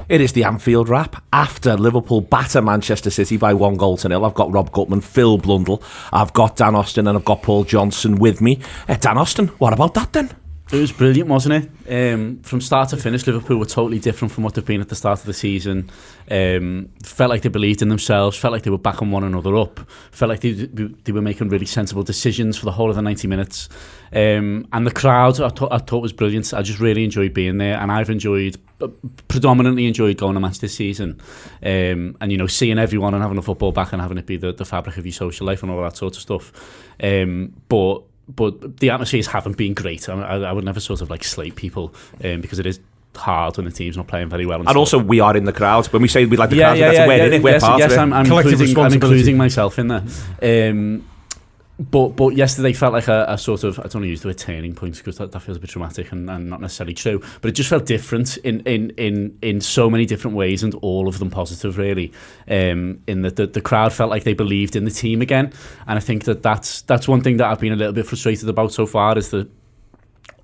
It is the Anfield Wrap. After Liverpool batter Manchester City by 1-0, I've got Rob Gutmann, Phil Blundell, I've got Dan Austin, and I've got Paul Johnson with me. Dan Austin, what about that then? It was brilliant, wasn't it? From start to finish, Liverpool were totally different from what they've been at the start of the season. Felt like they believed in themselves, felt like they were backing one another up, felt like they were making really sensible decisions for the whole of the 90 minutes. And the crowd, I thought was brilliant. I just really enjoyed being there, and I've predominantly enjoyed going to match this season. And, you know, seeing everyone and having the football back and having it be the fabric of your social life and all that sort of stuff. But the atmospheres haven't been great. I would never sort of like slate people because it is hard when the team's not playing very well. And also, we are in the crowd. When we say we like the crowd, we're in it. We're part of it. I'm including myself in there. But yesterday felt like a sort of, I don't want to use the word turning point because that feels a bit dramatic and not necessarily true, but it just felt different in so many different ways, and all of them positive really. In that the crowd felt like they believed in the team again, and I think that's one thing that I've been a little bit frustrated about so far, is that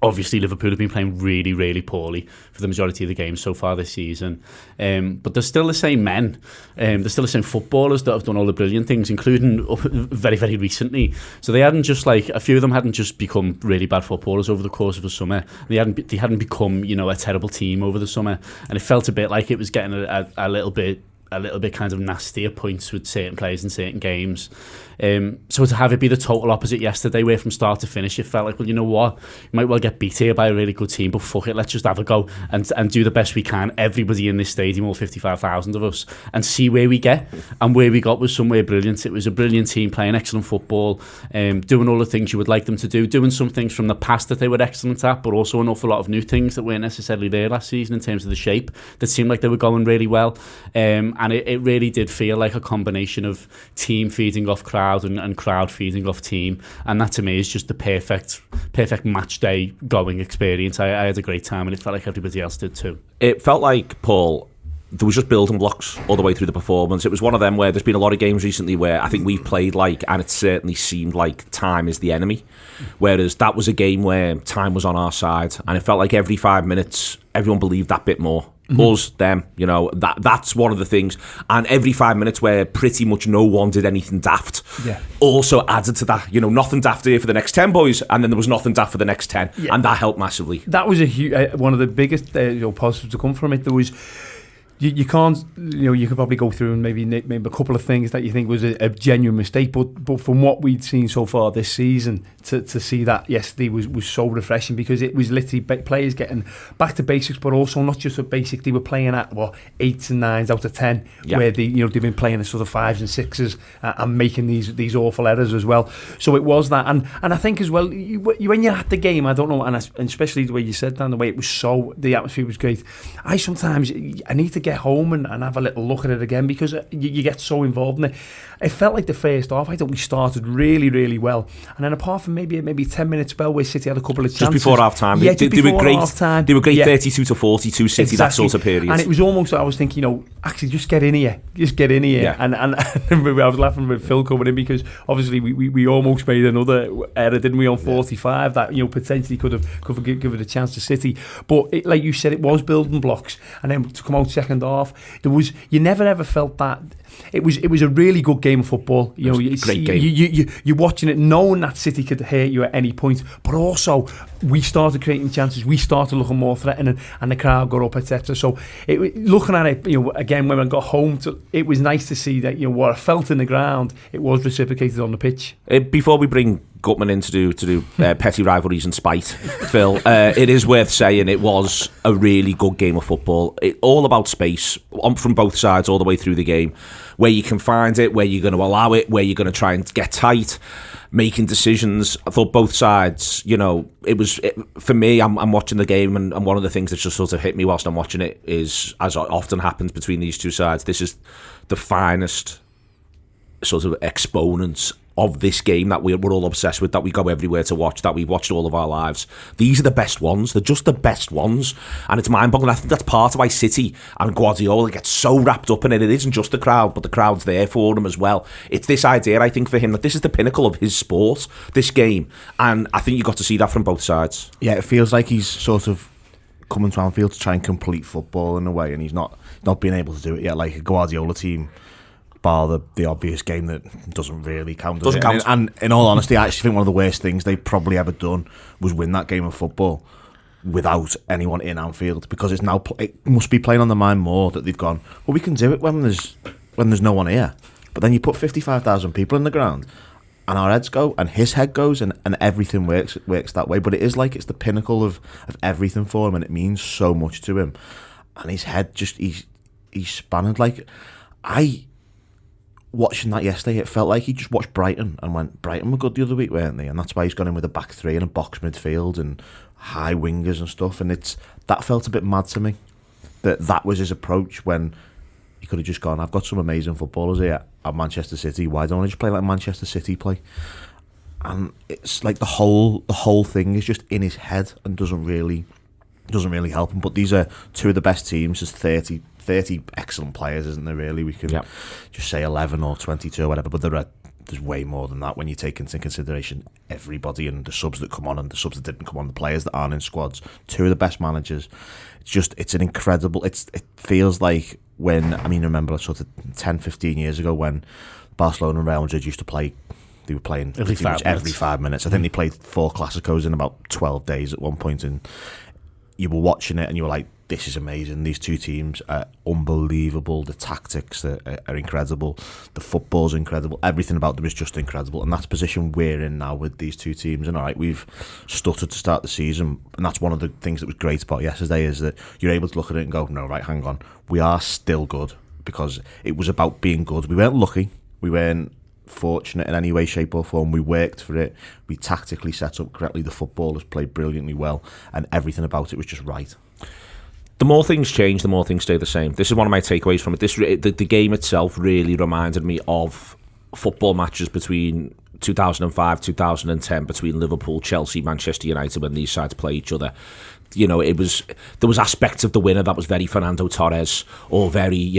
obviously Liverpool have been playing really, really poorly for the majority of the games so far this season. But they're still the same men. They're still the same footballers that have done all the brilliant things, including very, very recently. So they hadn't just a few of them hadn't just become really bad footballers over the course of the summer. They hadn't become, you know, a terrible team over the summer. And it felt a bit like it was getting a little bit kind of nasty at points with certain players in certain games. So to have it be the total opposite yesterday, where from start to finish it felt like, well, you know what, you might well get beat here by a really good team, but fuck it, let's just have a go and do the best we can, everybody in this stadium, all 55,000 of us, and see where we get. And where we got was somewhere brilliant. It was a brilliant team playing excellent football, doing all the things you would like them to do, doing some things from the past that they were excellent at, but also an awful lot of new things that weren't necessarily there last season in terms of the shape that seemed like they were going really well. And it really did feel like a combination of team feeding off crowd and crowd feeding off team, and that to me is just the perfect match day going experience. I had a great time, and it felt like everybody else did too. It felt like, Paul, there was just building blocks all the way through the performance. It was one of them where there's been a lot of games recently where I think we've played and it certainly seemed like time is the enemy, whereas that was a game where time was on our side, and it felt like every 5 minutes everyone believed that bit more. Us, them, you know, that's one of the things. And every 5 minutes where pretty much no one did anything daft also added to that. You know, nothing daft here for the next 10 boys, and then there was nothing daft for the next 10, and that helped massively. That was a huge, one of the biggest positives to come from it. There was, you can't, you know, you could probably go through and maybe a couple of things that you think was a genuine mistake, but from what we'd seen so far this season, to see that yesterday was so refreshing, because it was literally players getting back to basics, but also not just at basic. They were playing at 8s and 9s out of 10, where they've been playing at sort of 5s and 6s and making these awful errors as well. So it was that, and I think as well, when you're at the game, I don't know, and especially the way you said, Dan, the way it was the atmosphere was great. I need to get home and have a little look at it again, because you get so involved in it. It felt like the first half, I thought we started really, really well, and then apart from maybe 10 minute spell where City had a couple of chances just before half time, they were great. They were great 32 to 42 City, exactly. That sort of period. And it was almost, I was thinking, you know, actually just get in here. And I was laughing with Phil coming in, because obviously we almost made another error, didn't we, on 45 that, you know, potentially could have given it a chance to City. But like you said, it was building blocks, and then to come out second half, you never ever felt that. It was a really good game of football. You know, great game. You're watching it knowing that City could hurt you at any point, but also we started creating chances, we started looking more threatening, and the crowd got up, etc. So looking at it, you know, again when I got home, it was nice to see that, you know, what I felt in the ground, it was reciprocated on the pitch. Before we bring Gutmann in to do petty rivalries and spite, Phil, it is worth saying it was a really good game of football. All about space from both sides all the way through the game, where you can find it, where you're going to allow it, where you're going to try and get tight, making decisions. I thought both sides, you know, for me, I'm watching the game, and one of the things that just sort of hit me whilst I'm watching it is, as often happens between these two sides, this is the finest sort of exponents of this game that we're all obsessed with, that we go everywhere to watch, that we've watched all of our lives. These are the best ones. They're just the best ones. And it's mind-boggling. I think that's part of why City and Guardiola get so wrapped up in it. It isn't just the crowd, but the crowd's there for them as well. It's this idea, I think, for him, that this is the pinnacle of his sport, this game. And I think you got to see that from both sides. Yeah, it feels like he's sort of coming to Anfield to try and complete football in a way, and he's not being able to do it yet, like a Guardiola team, bar the obvious game that doesn't really count. Doesn't count. And in all honesty, I actually think one of the worst things they've probably ever done was win that game of football without anyone in Anfield, because it's now it must be playing on the mind more that they've gone, well, we can do it when there's no one here, but then you put 55,000 people in the ground and our heads go and his head goes and everything works that way. But it is like it's the pinnacle of everything for him, and it means so much to him, and his head just he's spanned. Like, I watching that yesterday, it felt like he just watched Brighton and went, Brighton were good the other week, weren't they? And that's why he's gone in with a back three and a box midfield and high wingers and stuff. And that felt a bit mad to me, that was his approach, when he could have just gone, I've got some amazing footballers here at Manchester City, why don't I just play like Manchester City play? And it's like the whole thing is just in his head and doesn't really help him. But these are two of the best teams. There's 30 excellent players, isn't there, really? We can just say 11 or 22 or whatever, but there's way more than that when you take into consideration everybody and the subs that come on and the subs that didn't come on, the players that aren't in squads. Two of the best managers. It's an incredible, it feels like when, I mean, remember sort of 10, 15 years ago when Barcelona and Real Madrid used to play, they were playing every 5 minutes. I think they played 4 Clásicos in about 12 days at one point, and you were watching it and you were like, this is amazing. These two teams are unbelievable. The tactics are incredible. The football's incredible. Everything about them is just incredible. And that's the position we're in now with these two teams. And all right, we've stuttered to start the season. And that's one of the things that was great about yesterday, is that you're able to look at it and go, no, right, hang on. We are still good, because it was about being good. We weren't lucky. We weren't fortunate in any way, shape or form. We worked for it. We tactically set up correctly. The footballers played brilliantly well. And everything about it was just right. The more things change, the more things stay the same. This is one of my takeaways from it. The game itself really reminded me of football matches between 2005, 2010, between Liverpool, Chelsea, Manchester United, when these sides play each other. You know, there was aspects of the winner that was very Fernando Torres, or very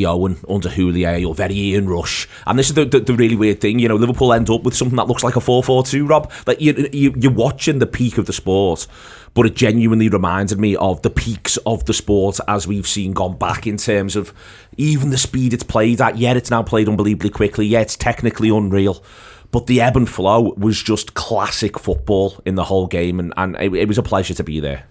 Owen under Houllier, or very Ian Rush. And this is the really weird thing. You know, Liverpool end up with something that looks like a 4-4-2, Rob. Like, you're watching the peak of the sport, but it genuinely reminded me of the peaks of the sport as we've seen gone back, in terms of even the speed it's played at. Yeah, it's now played unbelievably quickly. Yeah, it's technically unreal. But the ebb and flow was just classic football in the whole game, and it was a pleasure to be there.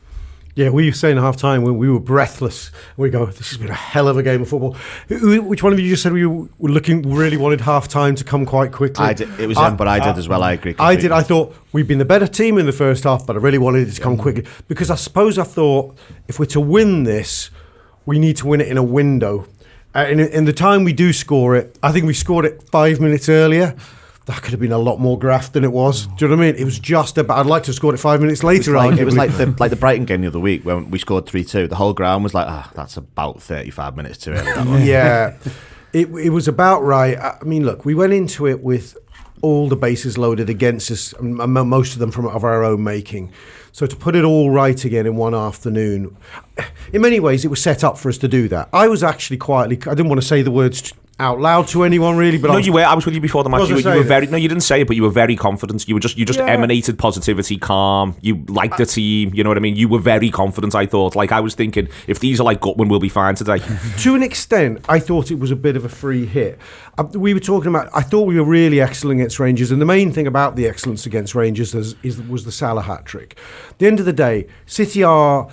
Yeah, we were saying at half-time when we were breathless. We go, this has been a hell of a game of football. Which one of you just said we really wanted half-time to come quite quickly? I did. It was him, but I did as well. I agree completely. I did. I thought we'd been the better team in the first half, but I really wanted it to come quickly. Because I thought, if we're to win this, we need to win it in a window. In the time we do score it, I think we scored it 5 minutes earlier. That could have been a lot more graft than it was. Do you know what I mean? It was just about, I'd like to have scored it 5 minutes later. It was like the Brighton game the other week when we scored 3-2. The whole ground was like, that's about 35 minutes too early. Yeah, it was about right. I mean, look, we went into it with all the bases loaded against us, and most of them of our own making. So to put it all right again in one afternoon, in many ways, it was set up for us to do that. I was actually quietly, I didn't want to say the words out loud to anyone really, but I was with you before the match. You were very, no, you didn't say it, but you were very confident. You just emanated positivity, calm. You liked the team. You know what I mean? You were very confident. I thought, like, I was thinking, if these are like Gutmann, we'll be fine today. To an extent, I thought it was a bit of a free hit. We were talking about, I thought we were really excellent against Rangers, and the main thing about the excellence against Rangers was the Salah hat-trick. At the end of the day, City are,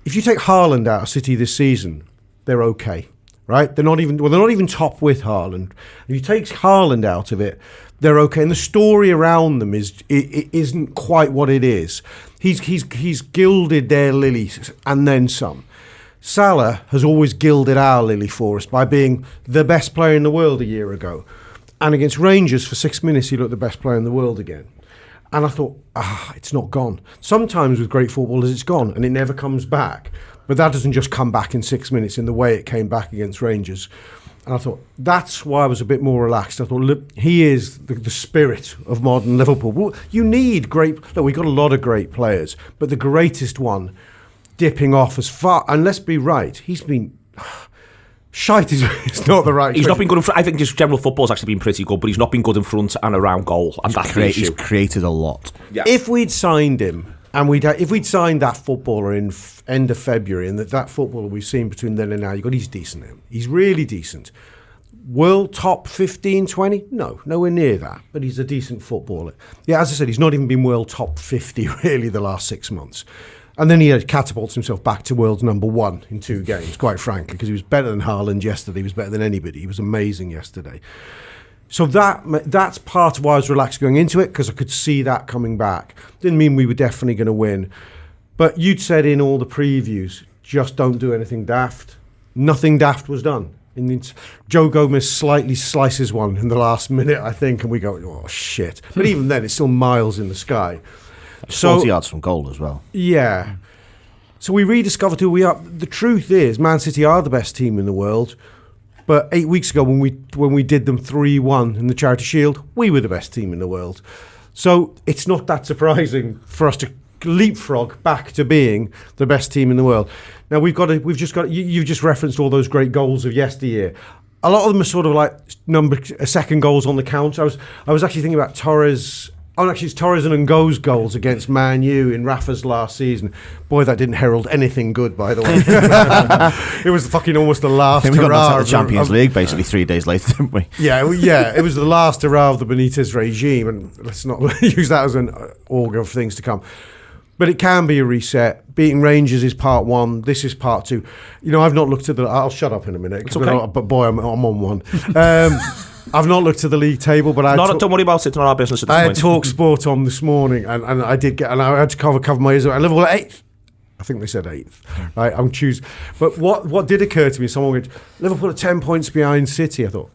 if you take Haaland out of City this season, they're okay. Right? They're not even top with Haaland. If you take Haaland out of it, they're okay. And the story around them isn't quite what it is. He's gilded their lilies and then some. Salah has always gilded our lily for us by being the best player in the world a year ago. And against Rangers for 6 minutes, he looked the best player in the world again. And I thought, it's not gone. Sometimes with great footballers, it's gone and it never comes back. But that doesn't just come back in 6 minutes in the way it came back against Rangers. And I thought, that's why I was a bit more relaxed. I thought, look, he is the spirit of modern Liverpool. Well, you need look, we've got a lot of great players, but the greatest one dipping off as far, and let's be right, he's been... Shite is not the right. He's not been good in front. I think his general football's actually been pretty good, but he's not been good in front and around goal. And he's created a lot. Yeah. If we'd signed him And if we'd signed that footballer in end of February, and that footballer we've seen between then and now, he's decent. He's really decent. World top 15, 20? No, nowhere near that. But he's a decent footballer. Yeah, as I said, he's not even been world top 50 really the last 6 months. And then he catapults himself back to world's number 1 in 2 games, quite frankly, because he was better than Haaland yesterday. He was better than anybody. He was amazing yesterday. So that's part of why I was relaxed going into it, because I could see that coming back. Didn't mean we were definitely going to win. But you'd said in all the previews, just don't do anything daft. Nothing daft was done. Joe Gomez slightly slices one in the last minute, I think, and we go, oh, shit. But even then, it's still miles in the sky. 40 yards from goal as well. Yeah. So we rediscovered who we are. The truth is, Man City are the best team in the world. But 8 weeks ago, when we did them 3-1 in the Charity Shield, we were the best team in the world. So it's not that surprising for us to leapfrog back to being the best team in the world. Now you've just referenced all those great goals of yesteryear. A lot of them are sort of like second goals on the count. I was actually thinking about Torres. Oh, actually, it's Torres and Ngo's goals against Man U in Rafa's last season. Boy, that didn't herald anything good, by the way. It was fucking almost the last hurrah. We got the Champions League basically 3 days later, didn't we? Yeah, it was the last hurrah of the Benitez regime, and let's not use that as an augur of things to come. But it can be a reset. Beating Rangers is part 1. This is part 2. I've not looked at I'll shut up in a minute. It's okay. But boy, I'm on one. I've not looked at the league table, but don't worry about it. It's not our business at this point. I had Talk Sport on this morning, and I did I had to cover my ears. Liverpool 8th. I think they said 8th. Right, I'm choosing. But what did occur to me? Someone went, Liverpool are 10 points behind City. I thought,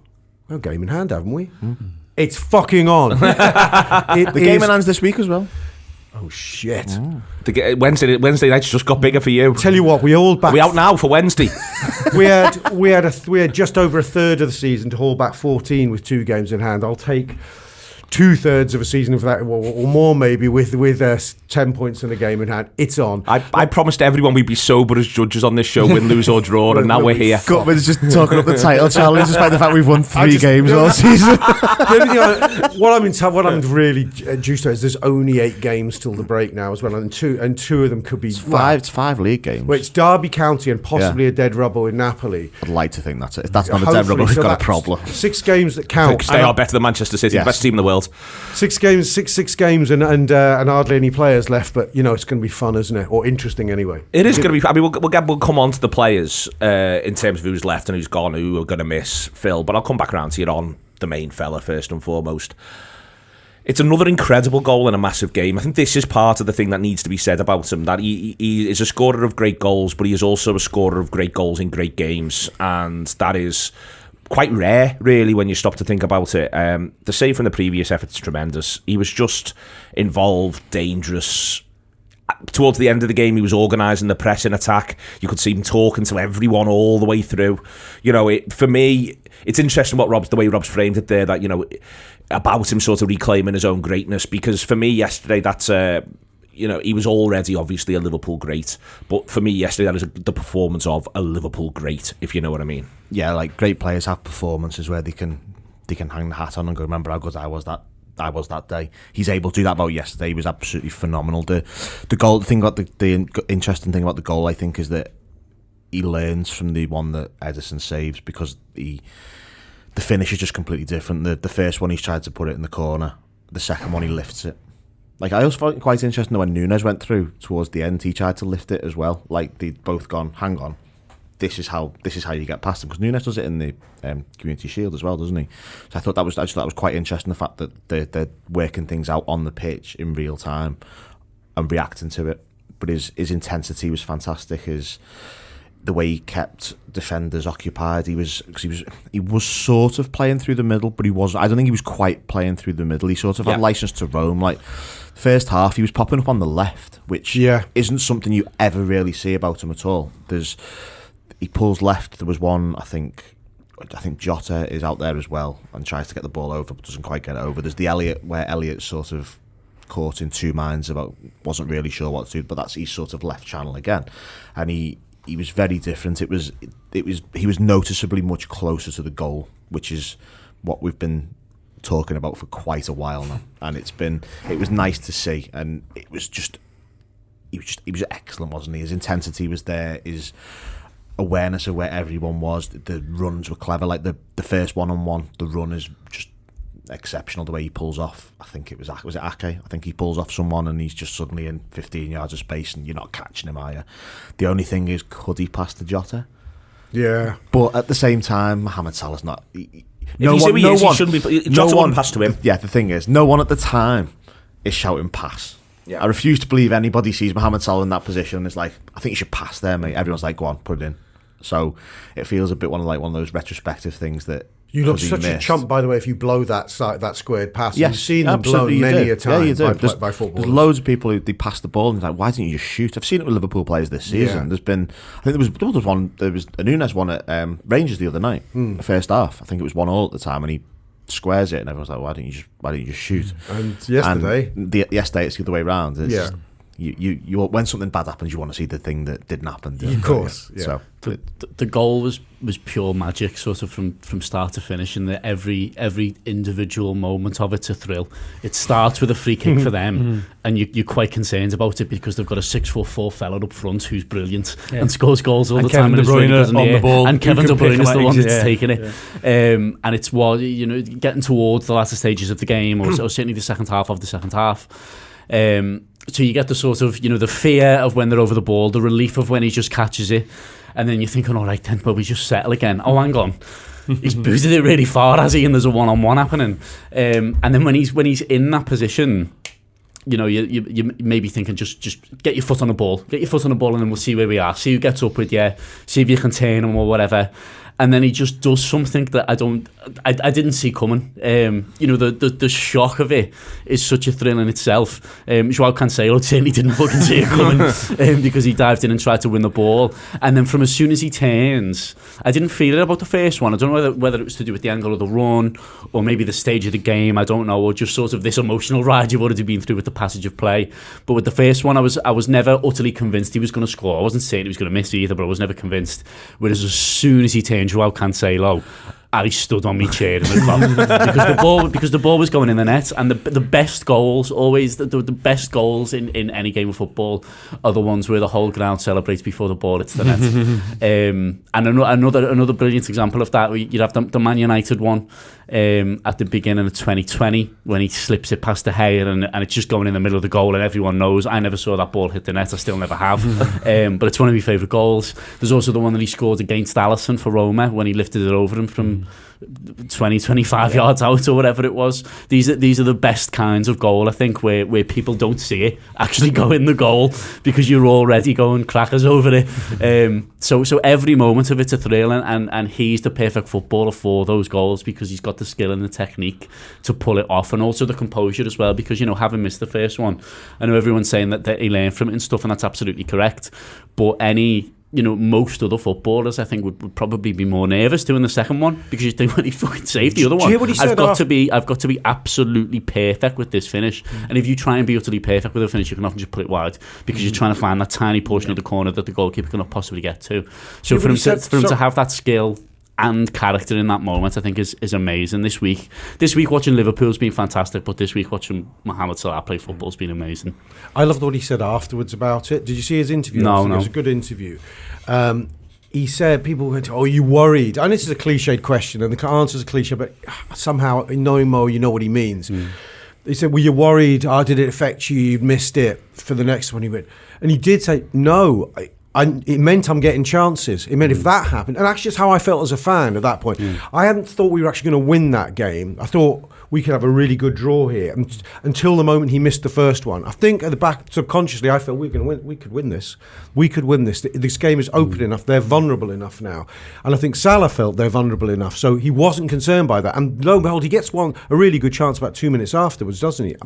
well, game in hand, haven't we? Mm-hmm. It's fucking on. The game in hand's this week as well. Oh shit! Oh. Wednesday night's just got bigger for you. Tell you what, we out now for Wednesday. we had just over a third of the season to haul back 14 with 2 games in hand. I'll take 2/3 of a season of that, or more maybe, with 10 points in a game in hand. It's on. I promised everyone we'd be sober as judges on this show, win, lose or draw, and now we're here. Gutmann's just talking up the title challenge despite the fact we've won 3 games all season. What I'm really juiced to is there's only 8 games till the break now as well, and two of them could be it's 5 league games. Well, it's Derby County and possibly a dead rubber in Napoli. I'd like to think that's it. If that's not a dead rubber, we've got a problem. 6 games that count. They are better than Manchester City, the best team in the world. 6 games, six games, and hardly any players left. But it's going to be fun, isn't it? Or interesting anyway. It is going to be. I mean, we'll come on to the players in terms of who's left and who's gone, who we're going to miss, Phil. But I'll come back around to you on the main fella first and foremost. It's another incredible goal in a massive game. I think this is part of the thing that needs to be said about him, that he is a scorer of great goals, but he is also a scorer of great goals in great games, and that is quite rare, really, when you stop to think about it. The save from the previous effort's tremendous. He was just involved, dangerous. Towards the end of the game, he was organising the pressing attack. You could see him talking to everyone all the way through. For me, it's interesting the way Rob's framed it there, that, about him sort of reclaiming his own greatness, because for me yesterday, that's he was already obviously a Liverpool great, but for me yesterday, that is the performance of a Liverpool great, if you know what I mean. Yeah, like great players have performances where they can hang the hat on and go, remember how good I was that day. He's able to do that about yesterday. He was absolutely phenomenal. The goal thing, the interesting thing about the goal, I think, is that he learns from the one that Edison saves, because the finish is just completely different. The first one, he's tried to put it in the corner. The second one, he lifts it. Like, I also found it quite interesting that when Nunes went through towards the end, he tried to lift it as well. Like, they'd both gone, hang on, this is how you get past them, because Nunes does it in the Community Shield as well, doesn't he? So I thought that was quite interesting, the fact that they're working things out on the pitch in real time and reacting to it. But his intensity was fantastic. The way he kept defenders occupied, he was sort of playing through the middle, but I don't think he was quite playing through the middle. He sort of had license to roam. Like, first half, he was popping up on the left, which isn't something you ever really see about him at all. He pulls left. There was one, I think Jota is out there as well and tries to get the ball over, but doesn't quite get it over. There's the Elliott, where Elliott's sort of caught in 2 minds about, wasn't really sure what to do, but he's sort of left channel again, and he was very different. He was noticeably much closer to the goal, which is what we've been talking about for quite a while now, and it was nice to see, and it was just he was excellent, wasn't he? His intensity was there. His awareness of where everyone was. The runs were clever. Like the first 1-on-1, the run is just exceptional. The way he pulls off. I think it was it Ake? I think he pulls off someone and he's just suddenly in 15 yards of space and you're not catching him, are you? The only thing is, could he pass to Jota? Yeah. But at the same time, Mohamed Salah's not. He shouldn't be. Jota wouldn't pass to him. Yeah, the thing is, no one at the time is shouting pass. Yeah. I refuse to believe anybody sees Mohamed Salah in that position and is like, I think you should pass there, mate. Everyone's like, go on, put it in. So it feels a bit one of those retrospective things that you look such a chump, by the way, if you blow that squared pass. Yes, you've seen them blown many a time by footballers. There's loads of people who they pass the ball and they're like, why didn't you just shoot? I've seen it with Liverpool players this season. Yeah. There was a Nunes one at Rangers the other night, the first half. I think it was 1-1 at the time, and he squares it, and everyone's like, why didn't you just shoot? And yesterday, yesterday it's the other way around. It's just, you when something bad happens, you want to see the thing that didn't happen. Of course, yeah. So the goal was pure magic, sort of from start to finish, and every individual moment of it's a thrill. It starts with a free kick for them, and you're quite concerned about it because they've got a 6'4" fella up front who's brilliant and scores goals all the time. And Kevin De Bruyne on the ball, and Kevin De Bruyne is the one that's taking it. And it's getting towards the latter stages of the game, or certainly the second half of the second half. So you get the sort of, the fear of when they're over the ball, the relief of when he just catches it, and then you're thinking, all right then, but we just settle again. Oh, hang on. He's booted it really far, has he? And there's a one-on-one happening. And then when he's in that position, you may be thinking, just get your foot on the ball. Get your foot on the ball and then we'll see where we are. See who gets up with you. See if you can turn him or whatever. And then he just does something that I didn't see coming. The shock of it is such a thrill in itself. Joao Cancelo certainly didn't fucking see it coming because he dived in and tried to win the ball. And then from as soon as he turns, I didn't feel it about the first one. I don't know whether it was to do with the angle of the run or maybe the stage of the game, I don't know, or just sort of this emotional ride you've already been through with the passage of play. But with the first one, I was never utterly convinced he was going to score. I wasn't saying he was going to miss either, but I was never convinced. Whereas as soon as he turned, Joao Cancelo, I stood on my chair in the club because the ball was going in the net, and the best goals always the best goals in any game of football are the ones where the whole ground celebrates before the ball hits the net. And another brilliant example of that, you'd have the Man United one at the beginning of 2020 when he slips it past the hair and it's just going in the middle of the goal, and everyone knows. I never saw that ball hit the net. I still never have. But it's one of my favourite goals. There's also the one that he scored against Alisson for Roma when he lifted it over him from 20-25 yards out or whatever it was. These are the best kinds of goal, I think, where people don't see it actually go in the goal because you're already going crackers over it. So every moment of it's a thrill, and he's the perfect footballer for those goals because he's got the skill and the technique to pull it off, and also the composure as well, because having missed the first one, I know everyone's saying that he learned from it and stuff, and that's absolutely correct, but most other footballers I think would probably be more nervous doing the second one because you think, well, he fucking saved the other one. I've got to be absolutely perfect with this finish. And if you try and be utterly perfect with a finish, you can often just put it wide because you're trying to find that tiny portion of the corner that the goalkeeper cannot possibly get to. So for him to have that skill and character in that moment, I think is amazing. This week watching Liverpool's been fantastic, but this week watching Mohamed Salah play football's been amazing. I loved what he said afterwards about it. Did you see his interview? No. It was a good interview. He said, people went, "Oh, are you worried?" And this is a cliched question, and the answer's a cliche, but somehow, knowing Mo, you know what he means. He said, "Were you worried? Did it affect you? You missed it for the next one?" He went, and he did say, "No, it meant I'm getting chances. It meant if that happened," and actually, that's how I felt as a fan at that point. I hadn't thought we were actually going to win that game. I thought we could have a really good draw here until the moment he missed the first one. I think at the back, subconsciously, I felt we're going to win. We could win this. We could win this. This game is open enough. They're vulnerable enough now. And I think Salah felt they're vulnerable enough. So he wasn't concerned by that. And lo and behold, he gets a really good chance about 2 minutes afterwards, doesn't he?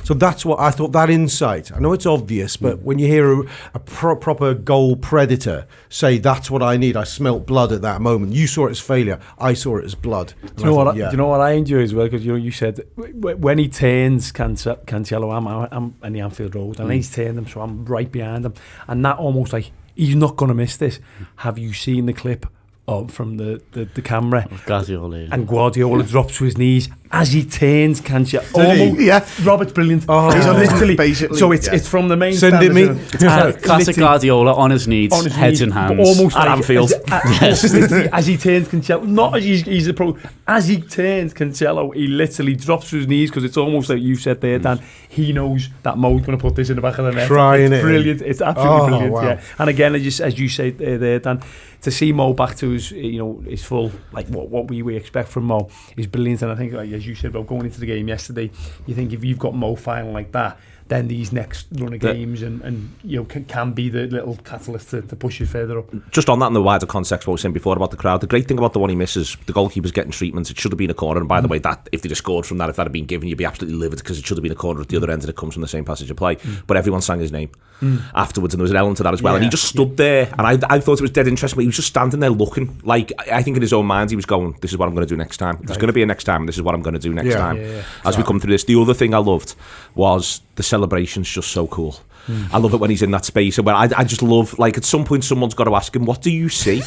So that's what I thought, that insight. I know it's obvious, but when you hear a proper goal predator say, that's what I need. I smelt blood at that moment. You saw it as failure. I saw it as blood. Do you know what I enjoy as well? Because you said when he turns Cancelo, I'm in the Anfield Road, and he's turned him, so I'm right behind him, and that almost like he's not going to miss this. Have you seen the clip from the camera? Guardiola, and Guardiola drops to his knees as he turns, Robert's brilliant. Oh, he's on literally, basically. so it's from the main Send stand. it me. Classic Guardiola on his knees, heads in hands. Almost at Anfield. As he turns Cancelo, not as he's a pro, as he turns Cancelo, he literally drops to his knees, because it's almost like you said there, Dan. He knows that Mo's going to put this in the back of the net. It's brilliant. It's absolutely brilliant. Wow. Yeah. And again, as you say there, Dan, to see Mo back to his full, like what we expect from Mo is brilliant. And I think, like, as you said about going into the game yesterday, you think if you've got Mo firing like that, then these next run of games and can be the little catalyst to push you further up. Just on that, in the wider context, what we were saying before about the crowd, the great thing about the one he misses, the goalkeeper's getting treatment. It should have been a corner, and by the way, that if they'd have scored from that, if that had been given, you'd be absolutely livid, because it should have been a corner at the other end, and it comes from the same passage of play. But everyone sang his name afterwards, and there was an element to that as well. And he just stood there, and I thought it was dead interesting, but he was just standing there looking. Like, I think in his own mind, he was going, "This is what I'm going to do next time. There's going to be a next time, and this is what I'm going to do next time." As we come through this, the other thing I loved was the celebration's just so cool. I love it when he's in that space, and I just love, like, at some point someone's got to ask him, what do you see?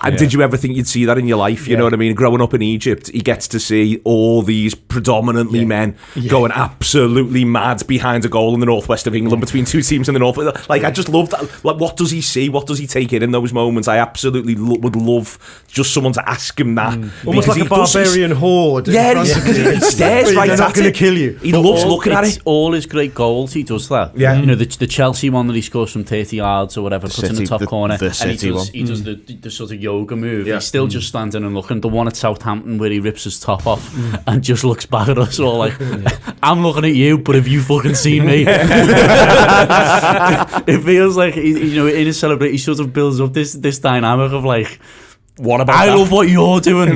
And did you ever think you'd see that in your life? You know what I mean? Growing up in Egypt, he gets to see all these predominantly men going absolutely mad behind a goal in the northwest of England, between two teams in the north. Like, I just love that. Like, what does he see? What does he take in those moments? I absolutely would love just someone to ask him that. Almost like a barbarian horde. Yeah, he stares right at it. They're not going to kill you. He loves looking at it. All his great goals, he does that. Yeah. You know, the Chelsea one that he scores from 30 yards or whatever, puts in the top corner, the and he does the sort of yoga move. He's still just standing and looking. The one at Southampton where he rips his top off and just looks back at us all like, I'm looking at you, but have you fucking seen me? It feels like, in his celebration, he sort of builds up this dynamic of like, what about I love what you're doing,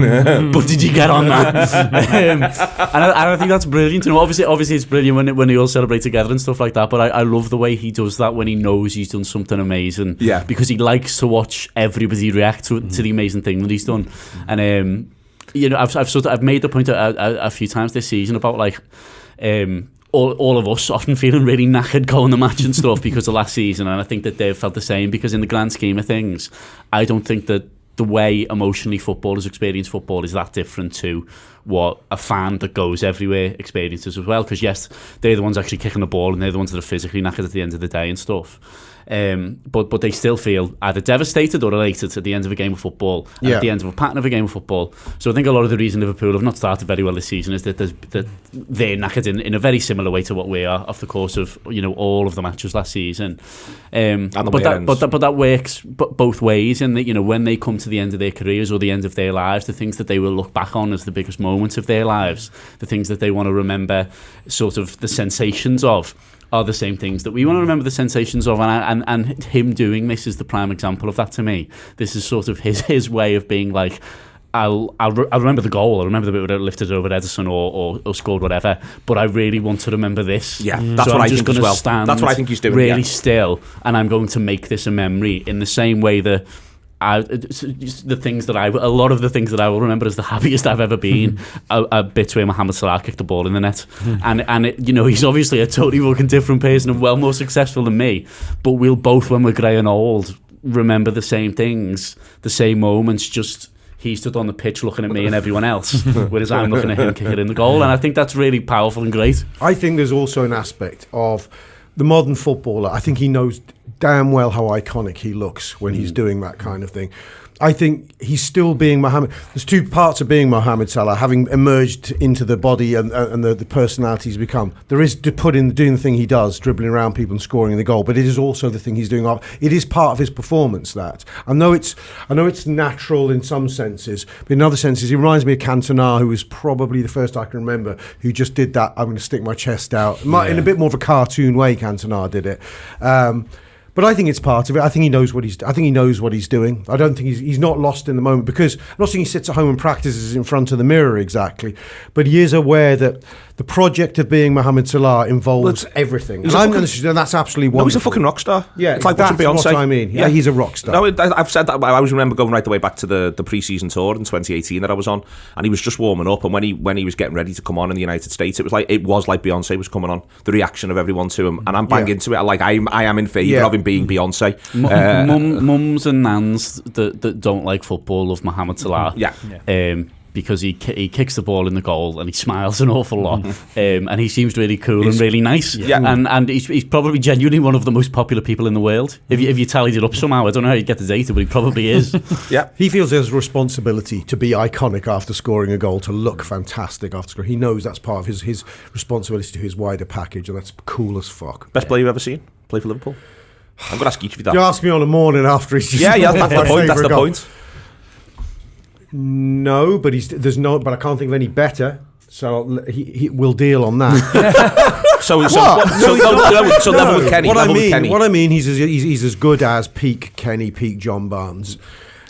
but did you get on that? And I think that's brilliant. Obviously it's brilliant when they all celebrate together and stuff like that, but I love the way he does that when he knows he's done something amazing. Yeah. Because he likes to watch everybody react to the amazing thing that he's done. And I've made the point a few times this season about like all of us often feeling really knackered going the match and stuff because of last season, and I think that they've felt the same, because in the grand scheme of things, I don't think that the way emotionally footballers experience football is that different to what a fan that goes everywhere experiences as well. Because yes, they're the ones actually kicking the ball, and they're the ones that are physically knackered at the end of the day and stuff. But they still feel either devastated or elated at the end of a game of football, and at the end of a pattern of a game of football. So I think a lot of the reason Liverpool have not started very well this season is that they're knackered in a very similar way to what we are off the course of all of the matches last season. But that works both ways, in that when they come to the end of their careers or the end of their lives, the things that they will look back on as the biggest moments of their lives, the things that they want to remember, sort of the sensations of, are the same things that we want to remember the sensations of, and him doing this is the prime example of that to me. This is sort of his way of being like, I'll remember the goal, I'll remember the bit where it lifted over Edison or scored whatever, but I really want to remember this. Yeah, that's what I think as well. That's what I think he's doing. Really still, and I'm going to make this a memory in the same way that a lot of the things that I will remember as the happiest I've ever been are bits where Mohamed Salah kicked the ball in the net, and he's obviously a totally fucking different person and well more successful than me, but we'll both, when we're grey and old, remember the same things, the same moments, just he stood on the pitch looking at me and everyone else, whereas I'm looking at him kicking in the goal. And I think that's really powerful and great. I think there's also an aspect of the modern footballer. I think he knows damn well how iconic he looks when he's doing that kind of thing. I think he's still being Mohamed. There's two parts of being Mohamed Salah, having emerged into the body and the personality he's become. There is to put in doing the thing he does, dribbling around people and scoring the goal, but it is also the thing he's doing. It is part of his performance. That I know it's natural in some senses, but in other senses, he reminds me of Cantona, who was probably the first I can remember who just did that. I'm going to stick my chest out in a bit more of a cartoon way. Cantona did it. But I think it's part of it. I think he knows what he's doing. I don't think he's not lost in the moment, because I'm not saying he sits at home and practices in front of the mirror exactly, but he is aware that the project of being Mohamed Salah involves everything. And that's absolutely wonderful. No, he's a fucking rock star. Yeah, it's like that's Beyonce. what I mean. Yeah, he's a rock star. No, I've said that. I always remember going right the way back to the pre-season tour in 2018 that I was on, and he was just warming up. And when he was getting ready to come on in the United States, it was like Beyonce was coming on. The reaction of everyone to him, and I'm bang into it. Like I am in favour of him being Beyonce. Mums and nans that don't like football love Mohamed Salah. because he kicks the ball in the goal and he smiles an awful lot, and he seems really cool and really nice. Yeah. And he's probably genuinely one of the most popular people in the world. If you tallied it up somehow, I don't know how you get the data, but he probably is. Yeah, he feels there's a responsibility to be iconic after scoring a goal, to look fantastic after scoring. He knows that's part of his responsibility to his wider package, and that's cool as fuck. best player you've ever seen play for Liverpool? I'm going to ask each of you that. You ask me on a morning after he's just Yeah, that's the point. That's the goal. point. No, but but I can't think of any better. So he will deal on that. So level with Kenny. What I mean, he's as good as peak Kenny, peak John Barnes.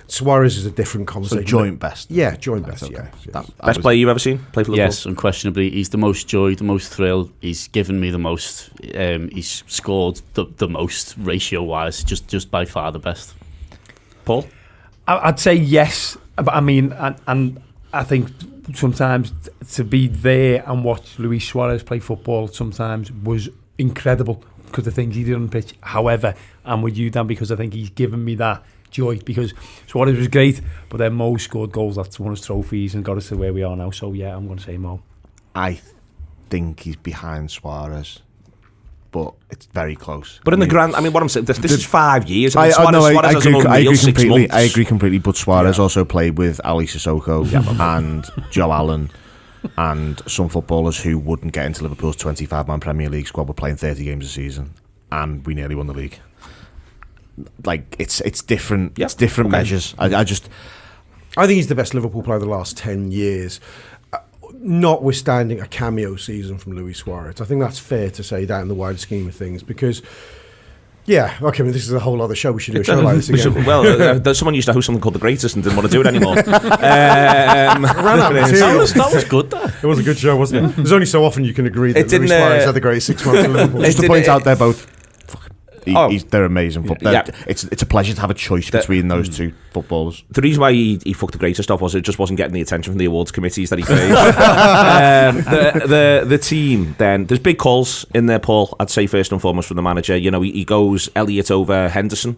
Suarez is a different conversation. So joint best. Yeah, joint best. Okay. Yeah. Best player you've ever seen play for Liverpool? Yes, unquestionably. He's the most joy, the most thrill. He's given me the most. He's scored the most ratio-wise. Just by far the best. Paul? I'd say yes, but I mean, and I think sometimes to be there and watch Luis Suarez play football sometimes was incredible because the things he did on the pitch. However, I'm with you, Dan, because I think he's given me that joy, because Suarez was great, but then Mo scored goals that's won us trophies and got us to where we are now. So yeah, I'm going to say Mo. I think he's behind Suarez, but it's very close. But in the grand, I mean, what I'm saying, this is 5 years. I Suarez agree completely. But Suarez also played with Ali Sissoko and Joe Allen, and some footballers who wouldn't get into Liverpool's 25-man Premier League squad were playing 30 games a season, and we nearly won the league. Like it's different. It's different measures. I think he's the best Liverpool player of the last 10 years. Notwithstanding a cameo season from Luis Suarez. I think that's fair to say that in the wider scheme of things, because this is a whole other show. We should do a show like this again. Someone used to host something called The Greatest and didn't want to do it anymore. That was good, though. It was a good show, wasn't it? There's only so often you can agree that Luis Suarez had the greatest 6 months in Liverpool. Just to point out, they're both they're amazing football. Yeah. It's a pleasure to have a choice between those two footballers. The reason why he fucked the Greatest off was it just wasn't getting the attention from the awards committees that he faced. The team, then, there's big calls in there, Paul. I'd say first and foremost from the manager. You know, he goes Elliott over Henderson.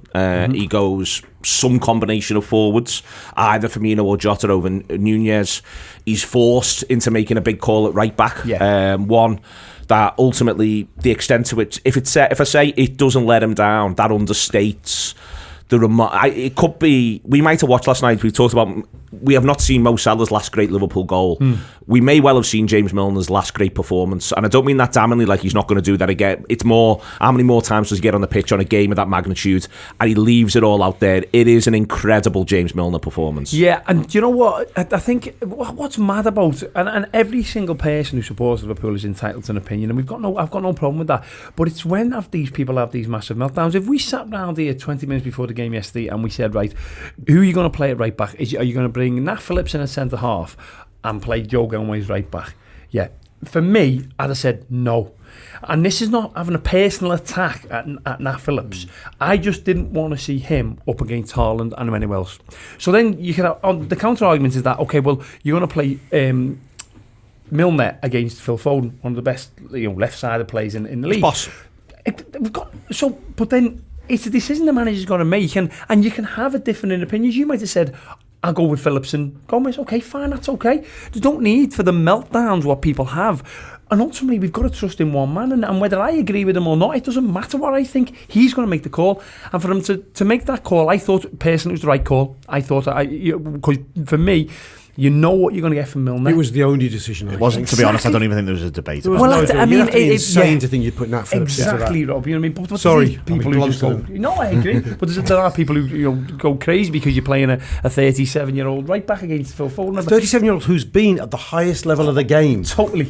He goes some combination of forwards, either Firmino or Jota over Nunez. He's forced into making a big call at right back. One that ultimately, the extent to which, if I say it doesn't let him down, that understates it could be. We might have watched last night. We talked about. We have not seen Mo Salah's last great Liverpool goal. We may well have seen James Milner's last great performance, and I don't mean that damningly, like he's not going to do that again. It's more, how many more times does he get on the pitch on a game of that magnitude, and he leaves it all out there. It is an incredible James Milner performance. Yeah, and do you know what? I think what's mad about, and every single person who supports Liverpool is entitled to an opinion, and I've got no problem with that. But it's when these people have these massive meltdowns. If we sat round here 20 minutes before the game yesterday and we said, right, who are you going to play at right back? Are you going to bring Nat Phillips in at centre half and play Joe Gomez right back? Yeah, for me, I'd have said no. And this is not having a personal attack at Nat Phillips. I just didn't want to see him up against Haaland and anyone else. So then you can have, the counter argument is that, okay, well, you're going to play Milner against Phil Foden, one of the best left-sided players in the league. Boss. But then it's a decision the manager's going to make, and you can have a different opinions. You might have said, I'll go with Phillips and Gomez. Okay, fine, that's okay. They don't need for the meltdowns what people have. And ultimately, we've got to trust in one man. And whether I agree with him or not, it doesn't matter what I think. He's going to make the call. And for him to make that call, I thought personally it was the right call. I thought, because for me, you know what you're going to get from Milner. It was the only decition. It wasn't, to be honest. I don't even think there was a debate. I mean, it's insane to think you'd put Nat Phillips exactly, Rob. You know what I mean? But sorry, people who just go. No, I agree. But there are people who go crazy because you're playing a 37-year-old right back against Phil Foden. A 37-year-old who's been at the highest level of the game. Totally,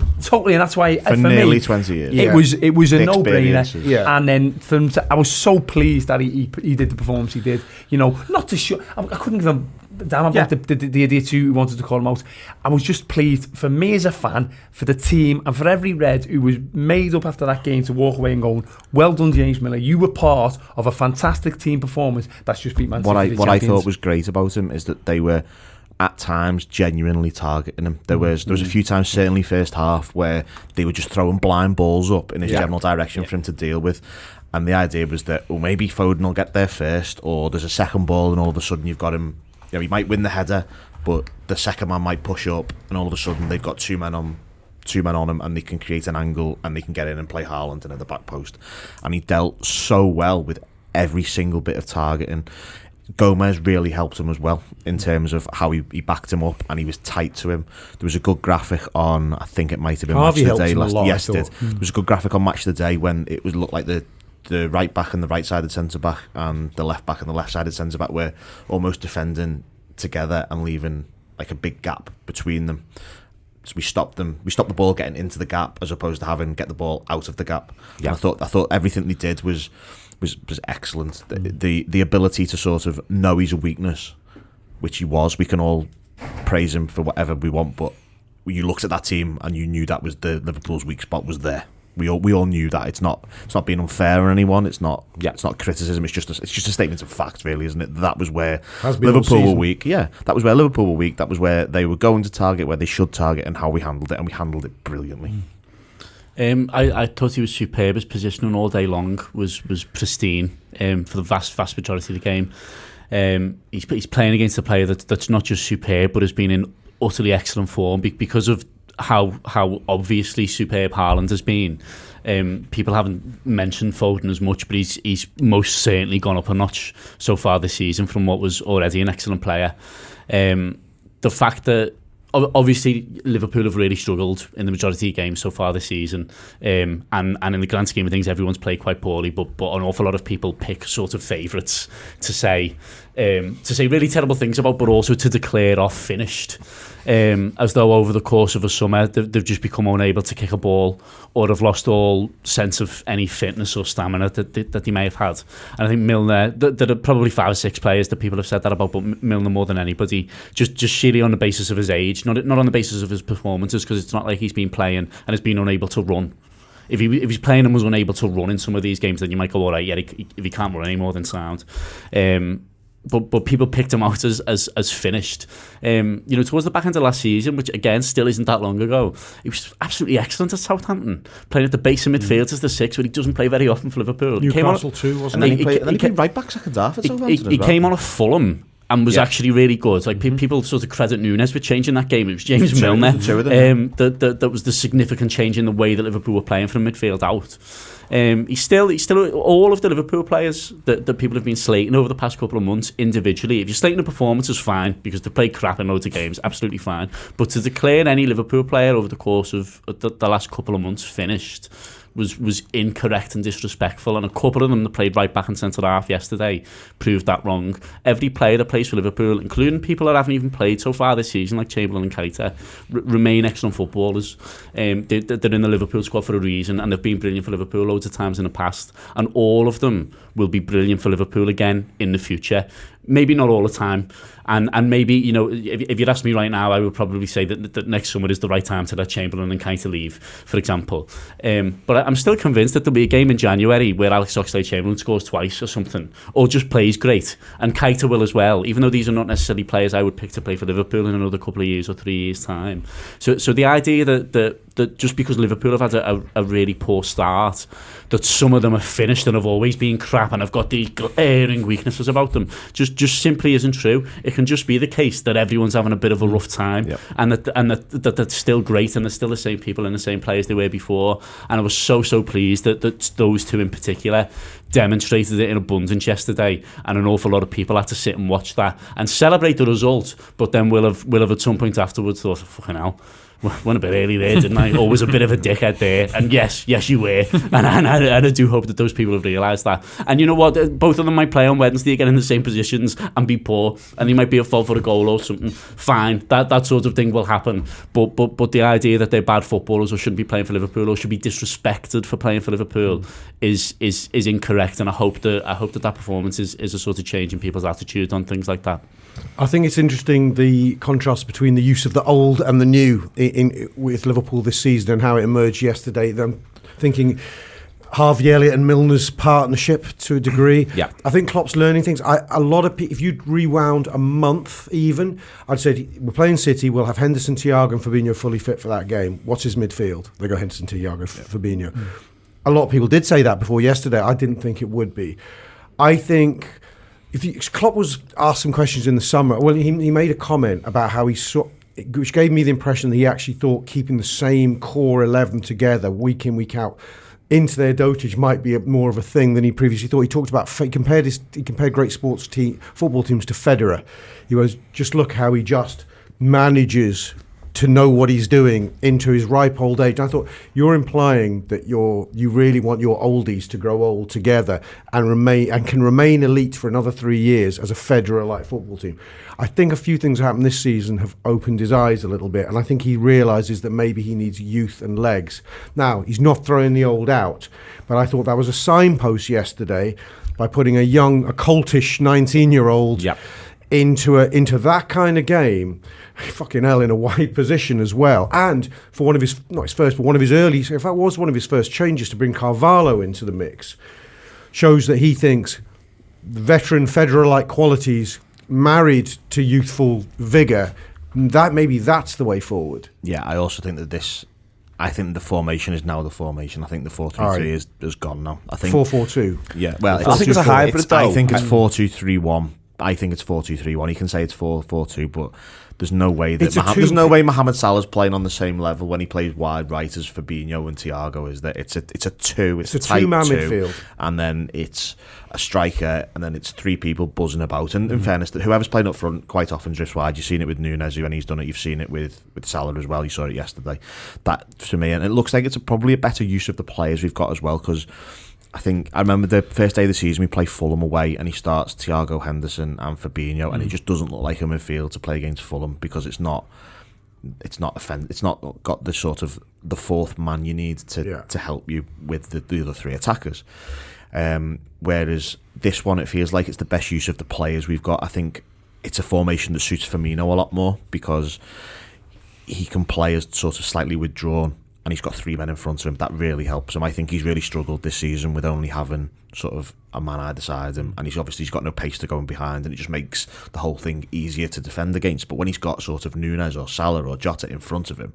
and that's why for nearly me, 20 years. It was a no-brainer. Yeah. And then I was so pleased that he did the performance he did. You know, not to show. I couldn't give him. Damn about the idiots who wanted to call him out. I was just pleased for me as a fan, for the team, and for every Red who was made up after that game to walk away and going, well done, James Milner. You were part of a fantastic team performance that's just beat Man City. What I thought was great about him is that they were at times genuinely targeting him. There was a few times, certainly first half, where they were just throwing blind balls up in his general direction for him to deal with. And the idea was that, maybe Foden will get there first, or there's a second ball and all of a sudden you've got him. He might win the header, but the second man might push up, and all of a sudden they've got two men on him, and they can create an angle, and they can get in and play Haaland in at the back post. And he dealt so well with every single bit of targeting. Gomez really helped him as well in terms of how he backed him up, and he was tight to him. There was a good graphic on, I think it might have been Harvey Match of the Day helped him a lot, yes, I it did. thought. There was a good graphic on Match of the Day when it looked like the right back and the right-sided centre-back and the left back and the left-sided centre-back were almost defending together and leaving like a big gap between them. So we stopped the ball getting into the gap as opposed to having get the ball out of the gap. Yeah. And I thought everything they did was excellent. The ability to sort of know he's a weakness, which he was. We can all praise him for whatever we want, but you looked at that team and you knew that was the Liverpool's weak spot was there. We all knew that. It's not being unfair on anyone. It's not criticism. It's just a statement of fact, really, isn't it? That was where Liverpool were weak. Yeah, that was where Liverpool were weak. That was where they were going to target, where they should target, and how we handled it, and we handled it brilliantly. I thought he was superb. His positioning all day long was pristine for the vast majority of the game. He's playing against a player that's not just superb, but has been in utterly excellent form because of how obviously superb Haaland has been. People haven't mentioned Foden as much, but he's most certainly gone up a notch so far this season from what was already an excellent player. The fact that obviously Liverpool have really struggled in the majority of games so far this season, and in the grand scheme of things everyone's played quite poorly, but an awful lot of people pick sort of favourites to say really terrible things about, but also to declare off finished, as though over the course of a summer they've just become unable to kick a ball or have lost all sense of any fitness or stamina that they may have had. And I think Milner, there are probably 5 or 6 players that people have said that about, but Milner more than anybody, just sheerly on the basis of his age, not on the basis of his performances, because it's not like he's been playing and has been unable to run. If he's playing and was unable to run in some of these games, then you might go, all right, yeah, if he can't run anymore, then sound. But people picked him out as finished. Towards the back end of last season, which again still isn't that long ago, he was absolutely excellent at Southampton, playing at the base of midfield as the 6, but he doesn't play very often for Liverpool. Newcastle too, wasn't And he? then he played right back second half at Southampton. He came on at Fulham and was actually really good. Like people sort of credit Nunes for changing that game. It was James Milner that was the significant change in the way that Liverpool were playing from midfield out. He's still all of the Liverpool players that people have been slating over the past couple of months individually. If you're slating the performances, fine, because they played crap in loads of games, absolutely fine. But to declare any Liverpool player over the course of the last couple of months finished was incorrect and disrespectful, and a couple of them that played right back and centre half yesterday proved that wrong. Every player that plays for Liverpool, including people that haven't even played so far this season like Chamberlain and Keita, remain excellent footballers. They're in the Liverpool squad for a reason, and they've been brilliant for Liverpool loads of times in the past, and all of them will be brilliant for Liverpool again in the future. Maybe not all the time, and maybe, if you'd ask me right now, I would probably say that next summer is the right time to let Chamberlain and Keita leave, for example. But I'm still convinced that there'll be a game in January where Alex Oxlade-Chamberlain scores twice or something, or just plays great, and Keita will as well, even though these are not necessarily players I would pick to play for Liverpool in another couple of years or 3 years' time. So the idea that just because Liverpool have had a really poor start, that some of them are finished and have always been crap and have got these glaring weaknesses about them, just simply isn't true. It can just be the case that everyone's having a bit of a rough time, and that that's still great, and they're still the same people and the same players they were before. And I was so pleased that those two in particular demonstrated it in abundance yesterday, and an awful lot of people had to sit and watch that and celebrate the result, but then we'll have at some point afterwards thought, fucking hell, went a bit early there, didn't I? Always a bit of a dickhead there. And yes, you were. And I do hope that those people have realised that. And you know what? Both of them might play on Wednesday again in the same positions and be poor, and they might be at fault for a goal or something. Fine, that sort of thing will happen. But the idea that they're bad footballers or shouldn't be playing for Liverpool or should be disrespected for playing for Liverpool is incorrect. And I hope that performance is a sort of change in people's attitude on things like that. I think it's interesting, the contrast between the use of the old and the new with Liverpool this season and how it emerged yesterday. I'm thinking Harvey Elliott and Milner's partnership to a degree. Yeah. I think Klopp's learning things. A lot of people, if you'd rewound a month even, I'd say we're playing City, we'll have Henderson, Thiago and Fabinho fully fit for that game. What's his midfield? They go Henderson, Thiago, Fabinho. A lot of people did say that before yesterday. I didn't think it would be. I think Klopp was asked some questions in the summer. Well, he made a comment about how which gave me the impression that he actually thought keeping the same core 11 together week in, week out into their dotage might be more of a thing than he previously thought. He talked about, he compared great football teams to Federer. He was, just look how he just manages to know what he's doing into his ripe old age. And I thought, you're implying that you really want your oldies to grow old together and can remain elite for another 3 years as a Federer-like football team. I think a few things happened this season have opened his eyes a little bit, and I think he realises that maybe he needs youth and legs. Now, he's not throwing the old out, but I thought that was a signpost yesterday by putting a coltish 19-year-old into that kind of game. Fucking hell, in a wide position as well. And for one of his, not his first, but one of his early, if that was one of his first changes to bring Carvalho into the mix, shows that he thinks veteran Federer-like qualities married to youthful vigour, that's the way forward. Yeah, I also think that I think the formation is now the formation. I think the 4-3-3 is gone now. I think 4-4-2. Yeah, well, I think it's a hybrid though. I think it's 4-2-3-1. I think it's 4-2-3-1. You can say it's 4-4-2, but there's no way that Mohamed Salah's playing on the same level when he plays wide right as Fabinho and Thiago. Is that it's a two? It's a two-man midfield, and then it's a striker, and then it's three people buzzing about. And in fairness, whoever's playing up front quite often drifts wide. You've seen it with Nunes when he's done it. You've seen it with Salah as well. You saw it yesterday. That to me, and it looks like it's probably a better use of the players we've got as well, because I remember the first day of the season we play Fulham away and he starts Thiago Henderson and Fabinho and it just doesn't look like a midfield to play against Fulham because it's not got the sort of the fourth man you need to help you with the other three attackers. Whereas this one, it feels like it's the best use of the players we've got. I think it's a formation that suits Firmino a lot more because he can play as sort of slightly withdrawn. And he's got three men in front of him. That really helps him. I think he's really struggled this season with only having sort of a man either side him, and he's got no pace to go in behind, and it just makes the whole thing easier to defend against. But when he's got sort of Nunes or Salah or Jota in front of him,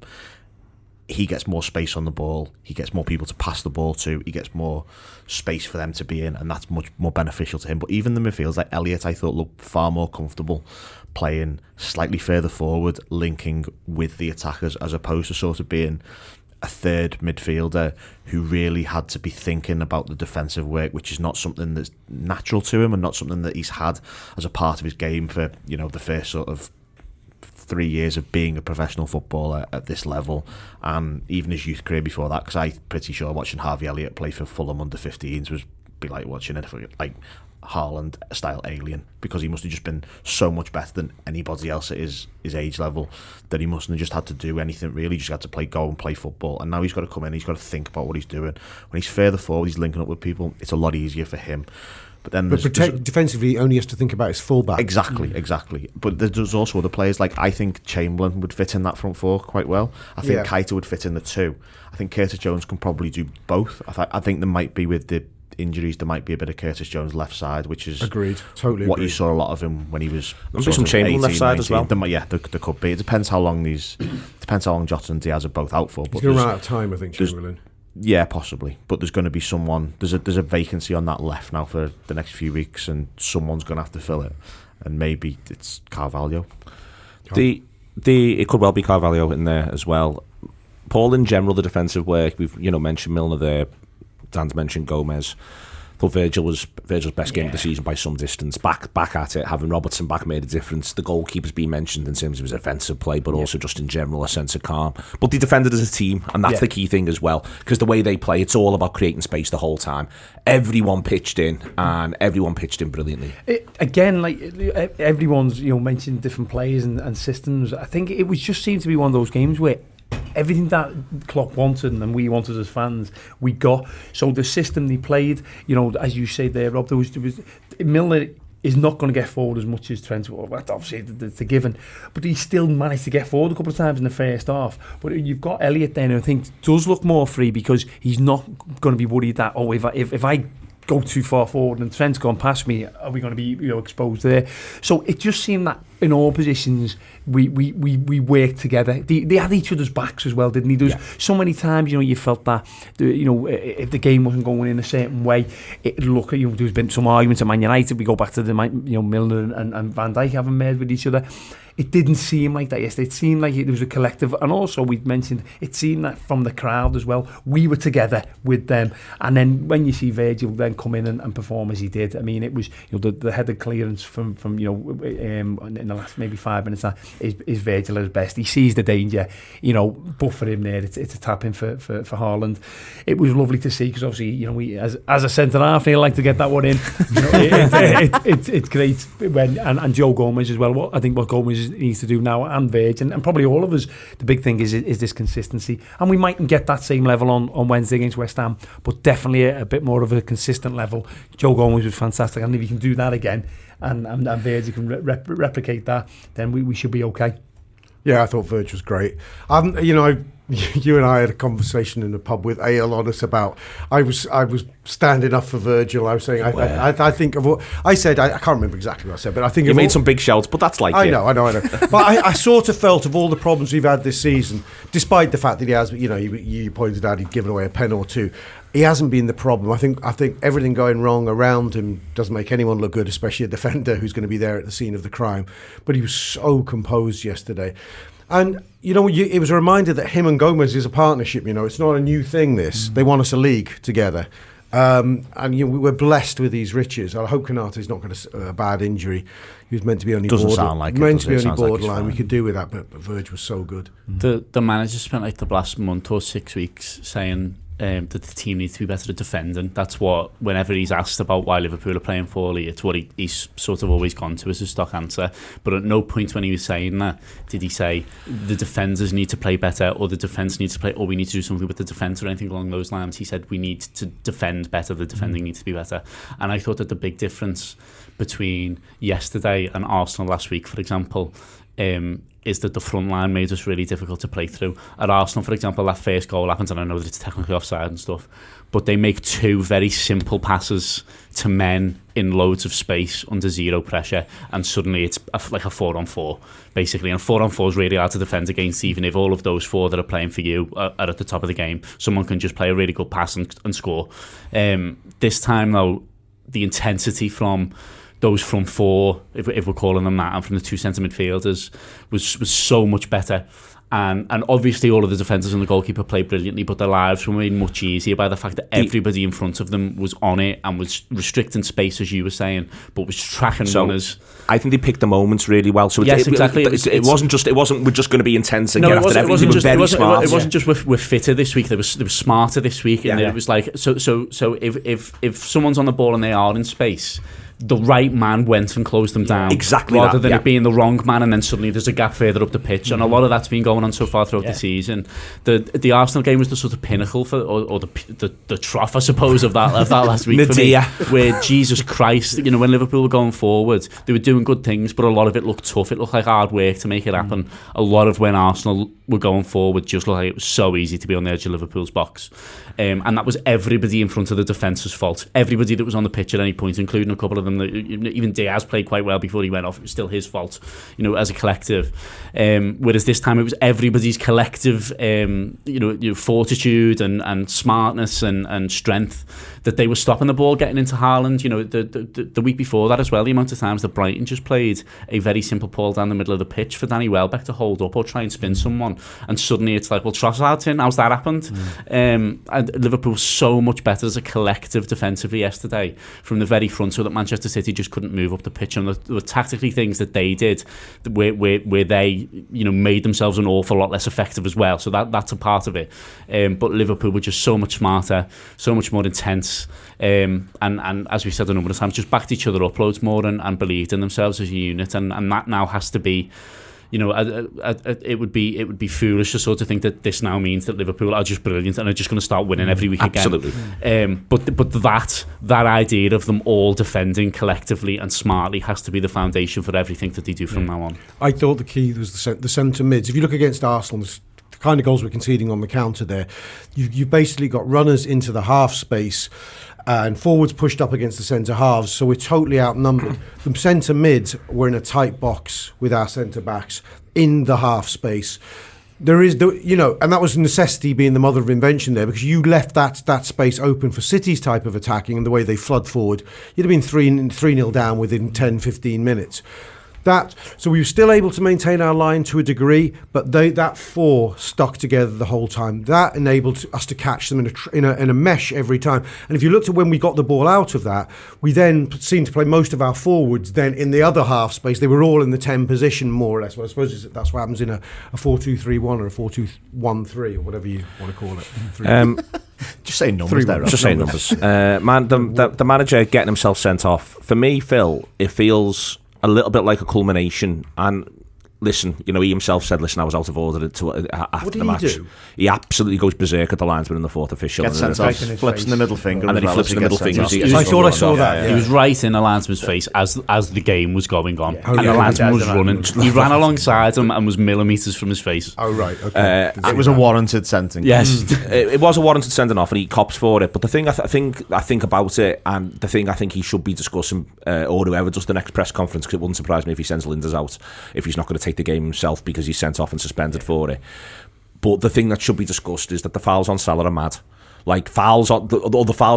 he gets more space on the ball, he gets more people to pass the ball to, he gets more space for them to be in, and that's much more beneficial to him. But even the midfields like Elliott, I thought looked far more comfortable playing slightly further forward, linking with the attackers, as opposed to sort of being a third midfielder who really had to be thinking about the defensive work, which is not something that's natural to him and not something that he's had as a part of his game for, the first sort of 3 years of being a professional footballer at this level, and even his youth career before that, because I'm pretty sure watching Harvey Elliott play for Fulham under 15s was be like watching it like Haaland style alien, because he must have just been so much better than anybody else at his age level that he mustn't have just had to do anything really, just had to go and play football. And now he's got to come in, he's got to think about what he's doing. When he's further forward, he's linking up with people, it's a lot easier for him. But then defensively, he only has to think about his fullback. Exactly. But there's also other players, like I think Chamberlain would fit in that front four quite well. I think Keita would fit in the two. I think Curtis Jones can probably do both. I think there might be, with the injuries, there might be a bit of Curtis Jones left side, which is totally what you saw a lot of him when he was. There'll be some Chamberlain left side 19. As well. There could be. It depends how long Jota and Diaz are both out for. He's going to run out of time, I think, Chamberlain. Yeah, possibly. But there's going to be someone. There's a vacancy on that left now for the next few weeks, and someone's going to have to fill it. And maybe it's Carvalho. It could well be Carvalho in there as well. Paul, in general, the defensive work, we've mentioned Milner there. Dan's mentioned Gomez. Thought Virgil's best game of the season by some distance. Back at it, having Robertson back made a difference. The goalkeeper's been mentioned in terms of his offensive play, but also just in general a sense of calm. But they defended as a team, and that's the key thing as well, because the way they play, it's all about creating space the whole time. Everyone pitched in, and everyone pitched in brilliantly. Everyone's mentioned different players and systems. I think it was just seemed to be one of those games where everything that Klopp wanted and we wanted as fans, we got. So the system they played, as you say there, Rob, there was Milner is not going to get forward as much as Trent. Well, that's obviously the given, but he still managed to get forward a couple of times in the first half. But you've got Elliott then, who I think does look more free, because he's not going to be worried that if I go too far forward and Trent's gone past me, are we going to be exposed there? So it just seemed that in all positions, we worked together. They had each other's backs as well, didn't he? There was so many times, you felt that, if the game wasn't going in a certain way, it'd look at, there's been some arguments at Man United. We go back to the, Milner and Van Dijk having made with each other. It didn't seem like that yesterday. It seemed like it was a collective, and also we mentioned it seemed that from the crowd as well, we were together with them. And then when you see Virgil then come in and perform as he did, I mean, it was the headed clearance from in the last maybe 5 minutes is Virgil at his best. He sees the danger, but for him there, it's a tap in for Haaland. It was lovely to see because obviously we as a centre half, they like to get that one in. It's great when and Joe Gomez as well. I think what Gomez needs to do now, and Virgin, and probably all of us, the big thing is this consistency, and we mightn't get that same level on Wednesday against West Ham, but definitely a bit more of a consistent level. Joe Gomez was fantastic, and if he can do that again and Virgil can replicate that, then we should be okay. Yeah, I thought Virgil was great. You and I had a conversation in the pub with Ale on us about I was standing up for Virgil. I was saying I think of what I said. I can't remember exactly what I said, but I think you made some big shouts. But that's like I know. But I sort of felt of all the problems we've had this season, despite the fact that he has, you pointed out he'd given away a pen or two. He hasn't been the problem. I think everything going wrong around him doesn't make anyone look good, especially a defender who's going to be there at the scene of the crime. But he was so composed yesterday. And, it was a reminder that him and Gomez is a partnership, It's not a new thing, this. They won us a league together. And we're blessed with these riches. I hope Konate's not got a bad injury. He was meant to be only doesn't sound like meant it, to be only borderline. Like we could do with that, but Virg was so good. The manager spent like the last month or 6 weeks saying that the team needs to be better at defending. That's what, whenever he's asked about why Liverpool are playing poorly, it's what he's sort of always gone to as a stock answer. But at no point when he was saying that did he say the defenders need to play better, or the defence needs to play, or we need to do something with the defence, or anything along those lines. He said we need to defend better, the defending needs to be better. And I thought that the big difference between yesterday and Arsenal last week, for example, is that the front line made us really difficult to play through. At Arsenal, for example, that first goal happens, and I know that it's technically offside and stuff, but they make two very simple passes to men in loads of space under zero pressure, and suddenly it's like a 4-on-4, basically. And 4-on-4 is really hard to defend against, even if all of those four that are playing for you are at the top of the game. Someone can just play a really good pass and score. This time, though, the intensity from those front four, if we're calling them that, and from the two centre midfielders was so much better. And obviously all of the defenders and the goalkeeper played brilliantly, but their lives were made much easier by the fact that everybody in front of them was on it and was restricting space, as you were saying, but was tracking runners. I think they picked the moments really well. So yes, exactly. It wasn't we're just going to be intense and get after everything. They were very smart. It wasn't just we're fitter this week. They were smarter this week, and it was like so. If someone's on the ball and they are in space, the right man went and closed them down. Exactly. Rather than it being the wrong man, and then suddenly there's a gap further up the pitch. And a lot of that's been going on so far throughout the season. The Arsenal game was the sort of pinnacle for, or the trough, I suppose, of that last week for me. Where Jesus Christ, when Liverpool were going forward, they were doing good things, but a lot of it looked tough. It looked like hard work to make it happen. A lot of when Arsenal were going forward just looked like it was so easy to be on the edge of Liverpool's box. And that was everybody in front of the defence's fault. Everybody that was on the pitch at any point, including a couple of them that even Diaz played quite well before he went off. It was still his fault, as a collective. Whereas this time it was everybody's collective, fortitude and smartness and strength that they were stopping the ball getting into Haaland. The week before that as well, the amount of times that Brighton just played a very simple ball down the middle of the pitch for Danny Welbeck to hold up or try and spin someone, and suddenly it's like, well, Trossard's in. How's that happened? And Liverpool was so much better as a collective defensively yesterday from the very front, so that Manchester City just couldn't move up the pitch. And there were tactically things that they did where they made themselves an awful lot less effective as well. So that's a part of it. But Liverpool were just so much smarter, so much more intense, and as we said a number of times, just backed each other up loads more and believed in themselves as a unit. And that now has to be. It would be foolish to sort of think that this now means that Liverpool are just brilliant and are just going to start winning every week again. Absolutely. But that idea of them all defending collectively and smartly has to be the foundation for everything that they do from now on. I thought the key was the centre mids. If you look against Arsenal, the kind of goals we're conceding on the counter there, you've basically got runners into the half space, and forwards pushed up against the centre halves, so we're totally outnumbered. The centre mids were in a tight box with our centre backs in the half space. There is, and that was necessity being the mother of invention there, because you left that space open for City's type of attacking and the way they flood forward. You'd have been 3-0 down within 10-15 minutes. So we were still able to maintain our line to a degree, but that four stuck together the whole time. That enabled us to catch them in a mesh every time. And if you looked at when we got the ball out of that, we then seemed to play most of our forwards then in the other half space. They were all in the 10 position, more or less. Well, I suppose that's what happens in a 4-2-3-1 or a 4-2-1-3 or whatever you want to call it. Just saying numbers there. Just saying numbers. Man, the manager getting himself sent off. For me, Phil, it feels a little bit like a culmination. And listen, he himself said, "Listen, I was out of order after the match." Do? He absolutely goes berserk at the linesman in the fourth official. Gets sent off, flips in the middle finger, and then he flips in the middle finger. I thought I saw that. Yeah. He was right in the linesman's face as the game was going on, and the linesman was running. He ran alongside him and was millimetres from his face. Oh right, okay. It was a warranted sending. Yes, it was a warranted sending off, and he cops for it. But the thing I think about it, and the thing I think he should be discussing, or whoever does the next press conference, because it wouldn't surprise me if he sends Linders out if he's not going to take the game himself, because he's sent off and suspended for it. But the thing that should be discussed is that the fouls on Salah are mad. Like, the fouls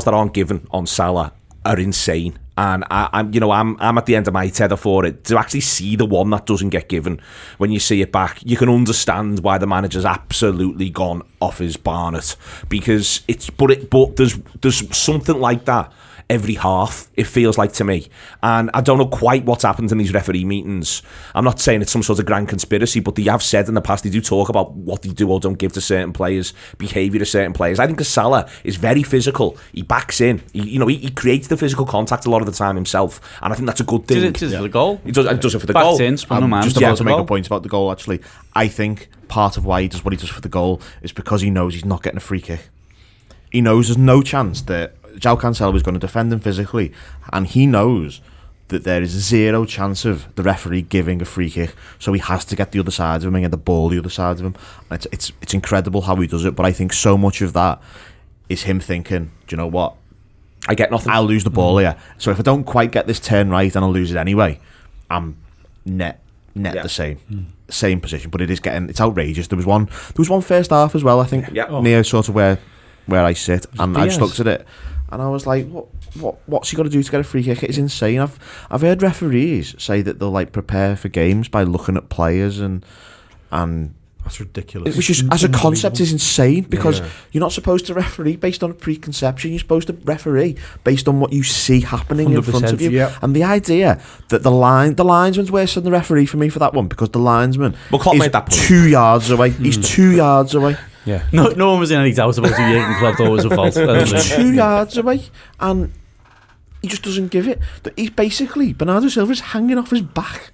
that aren't given on Salah are insane. And I'm at the end of my tether for it. To actually see the one that doesn't get given, when you see it back, you can understand why the manager's absolutely gone off his barnet, because but there's something like that every half, it feels like to me. And I don't know quite what's happened in these referee meetings. I'm not saying it's some sort of grand conspiracy, but they have said in the past, they do talk about what they do or don't give to certain players, behaviour to certain players. I think Salah is very physical. He backs in. He creates the physical contact a lot of the time himself, and I think that's a good thing. Does it for the goal? He does it for the Backed goal. in, just about to make a point about the goal, actually. I think part of why he does what he does for the goal is because he knows he's not getting a free kick. He knows there's no chance that João Cancelo is going to defend him physically, and he knows that there is zero chance of the referee giving a free kick, so he has to get the other side of him and get the ball the other side of him. And it's incredible how he does it, but I think so much of that is him thinking, do you know what? I get nothing. I'll lose the ball here. So if I don't quite get this turn right, and I'll lose it anyway, I'm net the same position. But it's outrageous. There was one first half as well, I think, near sort of where I sit, and I just looked at it and I was like, what's he got to do to get a free kick? It's insane. I've heard referees say that they'll prepare for games by looking at players, and that's ridiculous. Which is, as a concept, is insane, because you're not supposed to referee based on a preconception. You're supposed to referee based on what you see happening in front of you. Yeah. And the idea that the linesman's worse than the referee for me for that one, because the linesman is 2 yards away. He's 2 yards away. Yeah. No one was in any doubt about who Jurgen Klopp thought was a fault. He's 2 yards away, and he just doesn't give it. He's basically, Bernardo Silva's hanging off his back,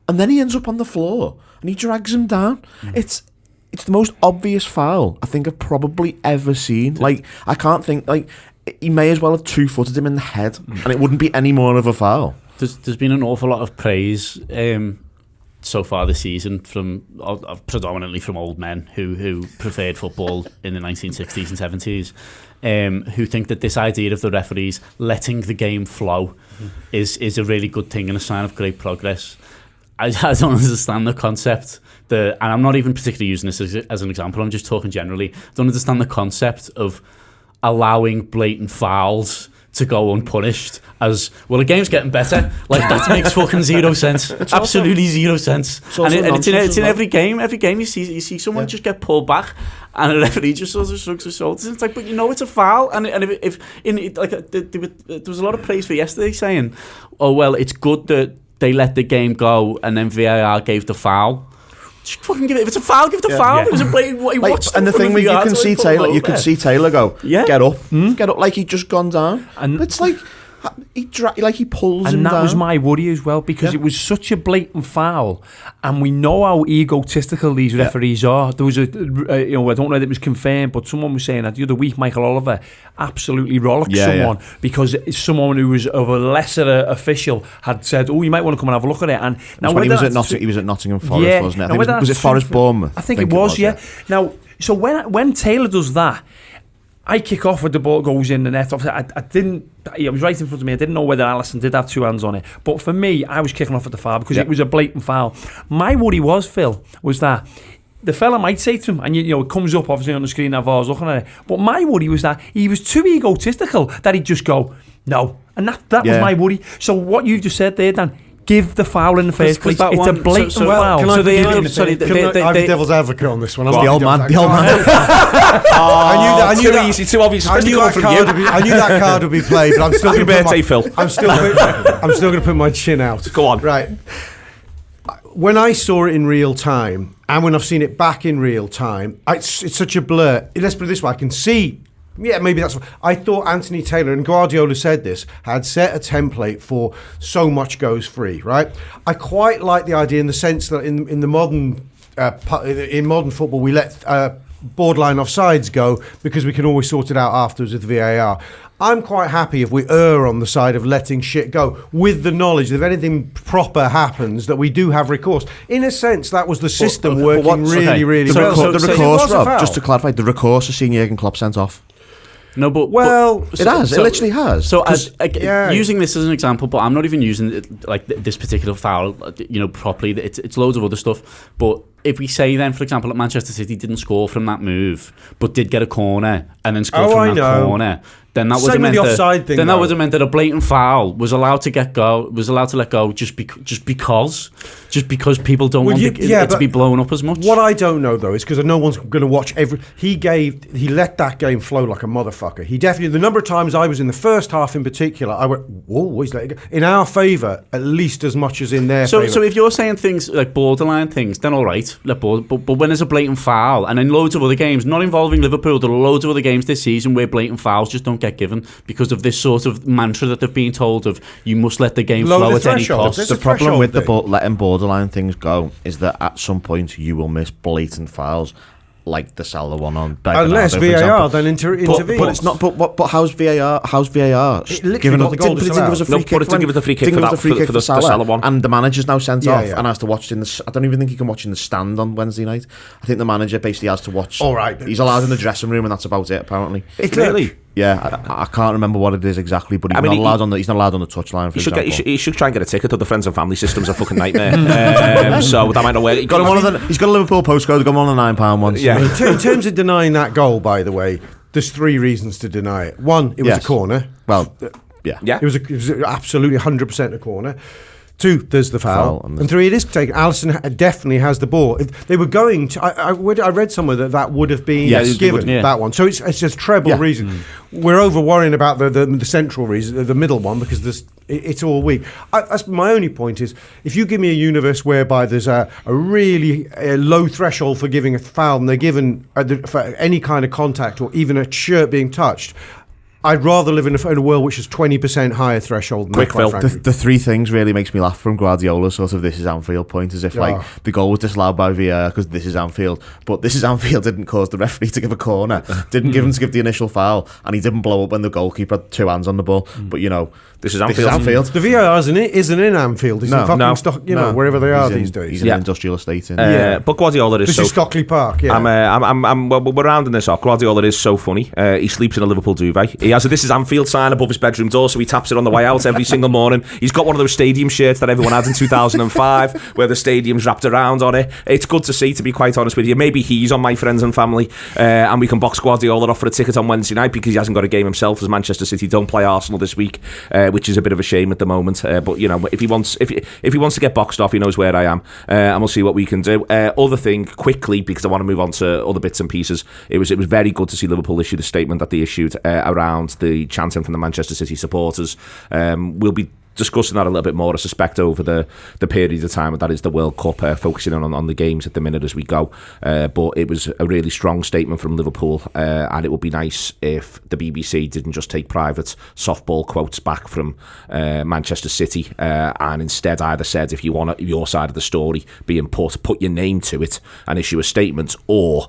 and then he ends up on the floor and he drags him down. It's the most obvious foul I think I've probably ever seen. I can't think, he may as well have 2-footed him in the head, and it wouldn't be any more of a foul. There's been an awful lot of praise so far this season from predominantly from old men who preferred football in the 1960s and 70s, who think that this idea of the referees letting the game flow is a really good thing and a sign of great progress. I don't understand the concept, and I'm not even particularly using this as an example, I'm just talking generally. I don't understand the concept of allowing blatant fouls to go unpunished as, well, the game's getting better. That makes fucking zero sense. Absolutely zero sense. It's in every game. Every game you see someone just get pulled back, and a referee just sort of shrugs his shoulders. It's like, but it's a foul. And if there was a lot of praise for yesterday saying, oh well, it's good that they let the game go and then VAR gave the foul. Just fucking give it. If it's a foul, give the foul. It was a blatant. And the thing where you can see Taylor go, get up, like he'd just gone down, and it's like he pulls him down. And that was my worry as well, because it was such a blatant foul, and we know how egotistical these referees are. There was I don't know if it was confirmed, but someone was saying that the other week Michael Oliver absolutely rollicked someone because someone who was of a lesser official had said, "Oh, you might want to come and have a look at it." And now when he was at Nottingham Forest, wasn't it? Was it Forest Bournemouth? I think it was. Yeah. Now, so when Taylor does that, I kick off with the ball goes in the net. Obviously, I didn't. It was right in front of me. I didn't know whether Alisson did have two hands on it. But for me, I was kicking off at the foul because it was a blatant foul. My worry was, Phil, was that the fella might say to him, and it comes up obviously on the screen, that VAR's looking at it. But my worry was that he was too egotistical that he'd just go, no. And that was my worry. So what you've just said there, Dan, give the foul in the first place. It's a blatant foul. Can I be devil's advocate on this one? The old man. I knew that. Easy, too obvious. I knew that card would be played, but I'm still Happy birthday, Phil. I'm still going to put my chin out. Go on. Right. When I saw it in real time, and when I've seen it back in real time, it's such a blur. Let's put it this way: I can see. Yeah, maybe that's what I thought. Anthony Taylor, and Guardiola said this, had set a template for so much goes free, right? I quite like the idea in the sense that in the modern in modern football we let borderline offsides go because we can always sort it out afterwards with VAR. I'm quite happy if we err on the side of letting shit go with the knowledge that if anything proper happens that we do have recourse. In a sense, that was the system working really well. So the recourse, Rob, just to clarify, the recourse has seen Jurgen Klopp sent off. No, but it has. It literally has. So, using this as an example, but I'm not even using it, like this particular foul, properly. It's loads of other stuff. But if we say then, for example, that Manchester City didn't score from that move, but did get a corner and then scored from that corner, then that would have meant that would have meant that a blatant foul was allowed to let go just because people don't want it to be blown up as much. What I don't know though is because no one's going to watch he let that game flow like a motherfucker. He definitely, the number of times I was in the first half in particular, I went, whoa, he's letting it go. In our favour, at least as much as in their favour. So if you're saying things like borderline things, then all right. But when there's a blatant foul, and in loads of other games, not involving Liverpool, there are loads of other games this season where blatant fouls just don't get given because of this sort of mantra that they've been told of you must let the game flow at any cost. The problem with letting borderline things go is that at some point you will miss blatant fouls. Like the Salah one on Bernardo, unless VAR then intervenes. But it's not. But how's VAR? Given the goal didn't give us a free kick. Didn't give us the free kick for the Salah one. And the manager's now sent off and has to watch it in the. I don't even think he can watch in the stand on Wednesday night. I think the manager basically has to watch. All right, he's allowed in the dressing room, and that's about it. Apparently, it's really. Yeah, I can't remember what it is exactly, but he's not allowed on the touchline. He should try and get a ticket. The friends and family system's a fucking nightmare. So that might not work. He's got a Liverpool postcode. Got one of the £9 ones. Yeah. In terms of denying that goal, by the way, there's three reasons to deny it. One, it was a corner. Well, yeah. It was absolutely 100% a corner. Two, there's the foul. And three, it is taken. Alisson definitely has the ball. If they were going to, I read somewhere that would have been given, that one. So it's just treble reason. We're over worrying about the central reason, the middle one, because it's all weak. That's my only point is, if you give me a universe whereby there's a really low threshold for giving a foul and they're given for any kind of contact or even a shirt being touched, I'd rather live in a world which is 20% higher threshold than Quick, Phil. The three things really makes me laugh from Guardiola's sort of this is Anfield point, as if like the goal was disallowed by VAR because this is Anfield, but this is Anfield didn't cause the referee to give a corner, didn't give him to give the initial foul, and he didn't blow up when the goalkeeper had two hands on the ball. But this is Anfield. The VAR isn't in Anfield. It's in fucking Stock, wherever they are these days. He's in an industrial estate. But Guardiola is This is Stockley Park. Yeah. We're rounding this off. Guardiola is so funny. He sleeps in a Liverpool duvet. He has a "This is Anfield" sign above his bedroom door, so he taps it on the way out every single morning. He's got one of those stadium shirts that everyone had in 2005, where the stadium's wrapped around on it. It's good to see, to be quite honest with you. Maybe he's on My Friends and Family, and we can box Guardiola off for a ticket on Wednesday night because he hasn't got a game himself, as Manchester City don't play Arsenal this week, which is a bit of a shame at the moment. But if he wants to get boxed off, he knows where I am, and we'll see what we can do. Other thing, quickly, because I want to move on to other bits and pieces. It was very good to see Liverpool issue the statement that they issued around the chanting from the Manchester City supporters. We'll be discussing that a little bit more, I suspect, over the period of time that is the World Cup, focusing on the games at the minute as we go. But it was a really strong statement from Liverpool, and it would be nice if the BBC didn't just take private softball quotes back from Manchester City, and instead either said, if you want your side of the story being put your name to it and issue a statement, or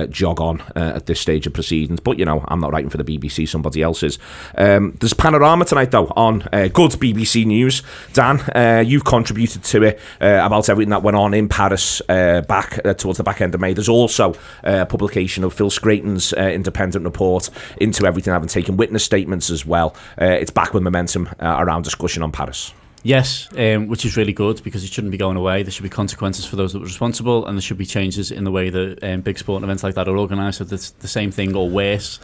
jog on at this stage of proceedings. But I'm not writing for the BBC, somebody else is. There's Panorama tonight though on good BBC BBC News. Dan, you've contributed to it about everything that went on in Paris back towards the back end of May. There's also a publication of Phil Scraton's independent report into everything, having taken witness statements as well. It's back with momentum around discussion on Paris. Yes, which is really good because it shouldn't be going away. There should be consequences for those that were responsible, and there should be changes in the way that big sporting events like that are organised, so that the same thing or worse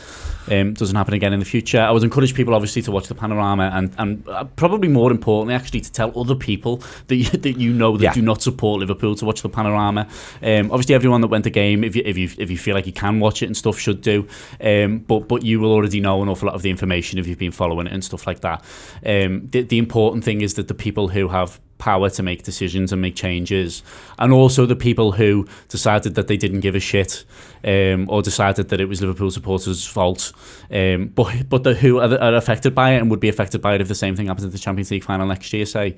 doesn't happen again in the future. I would encourage people obviously to watch the panorama and probably more importantly actually to tell other people that do not support Liverpool to watch the panorama. Obviously everyone that went to the game, if you feel like you can watch it and stuff, should do, but you will already know an awful lot of the information if you've been following it and stuff like that. The important thing is that the people who have power to make decisions and make changes, and also the people who decided that they didn't give a shit, or decided that it was Liverpool supporters' fault, but who are affected by it and would be affected by it if the same thing happens at the Champions League final next year, say,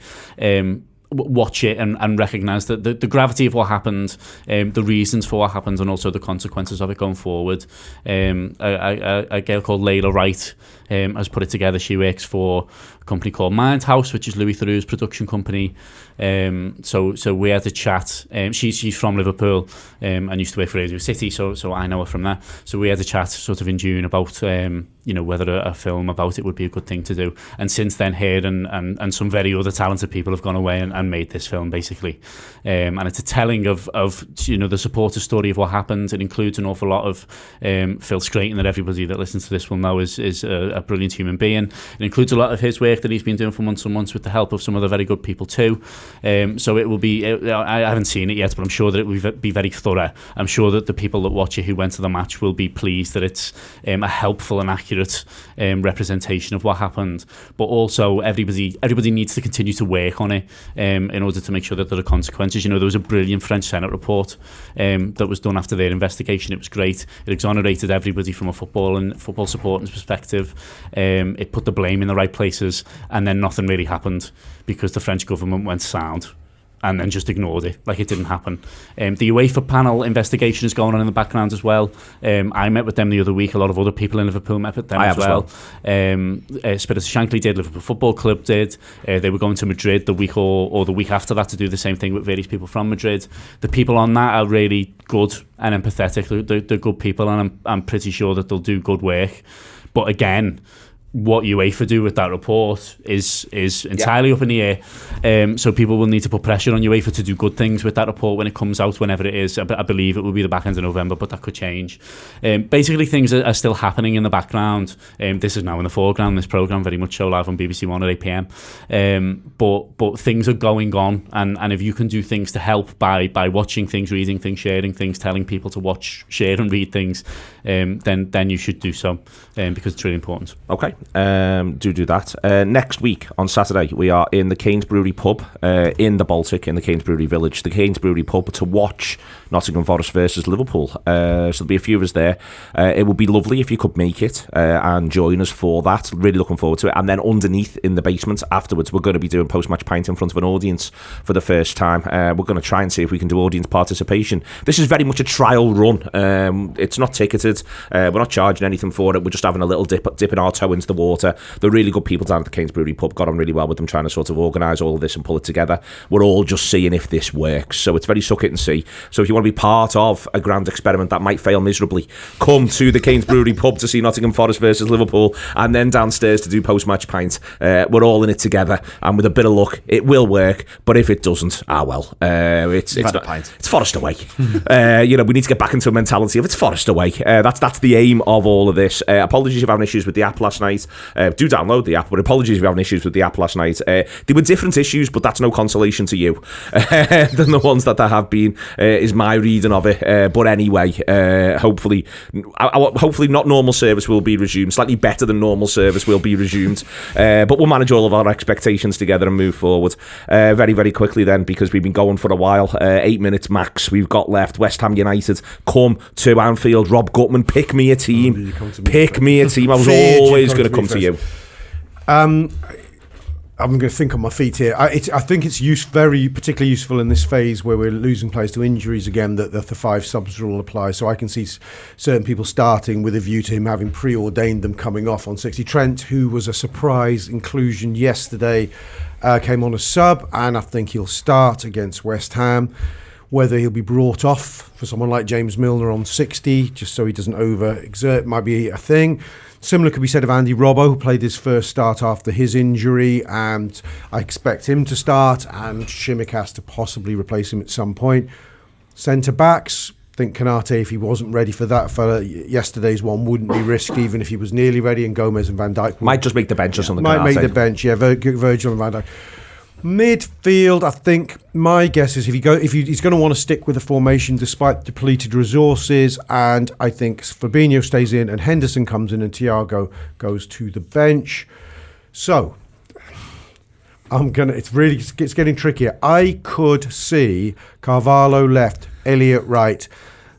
watch it and recognise that the gravity of what happened, the reasons for what happened, and also the consequences of it going forward. A girl called Layla Wright has put it together. She works for a company called Mindhouse, which is Louis Theroux's production company. So we had a chat. She's from Liverpool and used to work for Radio City, so I know her from there. So we had a chat sort of in June about whether a film about it would be a good thing to do. And since then, her and some very other talented people have gone away and made this film, basically. And it's a telling of the supporter story of what happened. It includes an awful lot of Phil Scraton, that everybody that listens to this will know is a brilliant human being. It includes a lot of his work that he's been doing for months and months with the help of some other very good people too. So it will be, I haven't seen it yet, but I'm sure that it will be very thorough. I'm sure that the people that watch it who went to the match will be pleased that it's a helpful and accurate representation of what happened. But also everybody needs to continue to work on it in order to make sure that there are consequences. There was a brilliant French Senate report that was done after their investigation. It was great. It exonerated everybody from a football supporting perspective. It put the blame in the right places, and then nothing really happened because the French government went sound and then just ignored it like it didn't happen. The UEFA panel investigation is going on in the background as well. I met with them the other week. A lot of other people in Liverpool met with them as well. Spirit Shankly did, Liverpool Football Club did. They were going to Madrid the week or the week after that to do the same thing with various people from Madrid. The people on that are really good and empathetic. They're good people, and I'm pretty sure that they'll do good work. But again, what UEFA do with that report is entirely up in the air. So people will need to put pressure on UEFA to do good things with that report when it comes out, whenever it is. I believe it will be the back end of November, but that could change. Basically, things are still happening in the background. This is now in the foreground, this programme, very much so, live on BBC One at 8 p.m. But things are going on, and if you can do things to help by watching things, reading things, sharing things, telling people to watch, share and read things, then you should do so, because it's really important. Okay. Do that. Next week on Saturday, we are in the Canes Brewery pub in the Baltic, in the Canes Brewery Village. The Canes Brewery pub to watch Nottingham Forest versus Liverpool. So there'll be a few of us there. It would be lovely if you could make it and join us for that. Really looking forward to it. And then underneath in the basement afterwards, we're going to be doing post-match pint in front of an audience for the first time. We're going to try and see if we can do audience participation. This is very much a trial run. It's not ticketed. We're not charging anything for it. We're just having a little dipping our toe into the water. They're really good people down at the Canes Brewery pub. Got on really well with them, trying to sort of organise all of this and pull it together. We're all just seeing if this works. So it's very suck it and see. So if you want to be part of a grand experiment that might fail miserably, come to the Canes Brewery pub to see Nottingham Forest versus Liverpool, and then downstairs to do post-match pint. We're all in it together, and with a bit of luck, it will work. But if it doesn't, it's Forest away. We need to get back into a mentality of it's Forest away. That's the aim of all of this. Apologies if you're having issues with the app last night. Do download the app, but apologies if you're having issues with the app last night. There were different issues, but that's no consolation to you than the ones that there have been, is my reading of it. But anyway, hopefully not normal service will be resumed. Slightly better than normal service will be resumed. But we'll manage all of our expectations together and move forward very, very quickly then, because we've been going for a while. 8 minutes max we've got left. West Ham United come to Anfield. Rob Gutmann, pick me a team. Pick me a team. I was always going to come to you. I'm going to think on my feet here. I think it's very particularly useful in this phase where we're losing players to injuries again, that the 5 subs rule applies. So I can see certain people starting with a view to him having preordained them coming off on 60. Trent, who was a surprise inclusion yesterday, came on a sub, and I think he'll start against West Ham. Whether he'll be brought off for someone like James Milner on 60, just so he doesn't overexert, might be a thing. Similar could be said of Andy Robbo, who played his first start after his injury, and I expect him to start, and Tsimikas to possibly replace him at some point. Centre-backs, I think Konate, if he wasn't ready for that for yesterday's one, wouldn't be risked even if he was nearly ready, and Gomez and Van Dijk might just make the bench or something. Might make the bench, yeah, Virgil and Van Dijk. Midfield, I think my guess is he's going to want to stick with the formation despite depleted resources, and I think Fabinho stays in and Henderson comes in and Thiago goes to the bench. So it's getting trickier. I could see Carvalho left, Elliott right,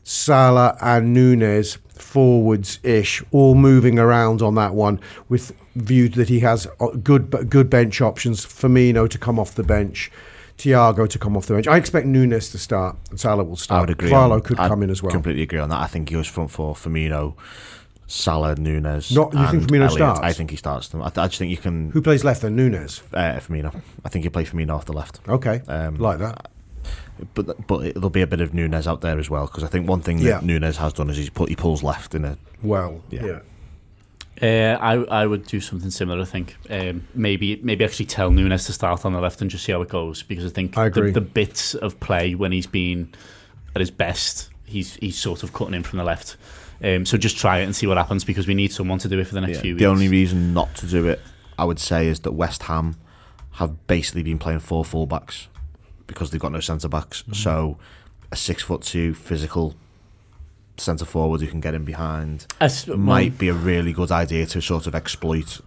Salah and Nunes forwards-ish, all moving around on that one, with view that he has good bench options. Firmino to come off the bench, Thiago to come off the bench. I expect Nunes to start and Salah will start. I would agree. Carvalho could come in as well. Completely agree on that. I think he goes front four: Firmino, Salah, Nunes. You think Firmino Elliott. starts? I think he starts them. I just think you can. Who plays left then? Nunes. Firmino. I think you play Firmino off the left. Okay, like that. But there'll be a bit of Nunes out there as well, because I think one thing that Nunes has done is he pulls left in a. Well, yeah. I would do something similar. I think maybe actually tell Nunes to start on the left and just see how it goes, because I think the bits of play when he's been at his best, he's sort of cutting in from the left. So just try it and see what happens, because we need someone to do it for the next few weeks. The only reason not to do it, I would say, is that West Ham have basically been playing 4 full-backs because they've got no centre-backs. So a 6'2" physical centre forward who can get in behind might be a really good idea to sort of exploit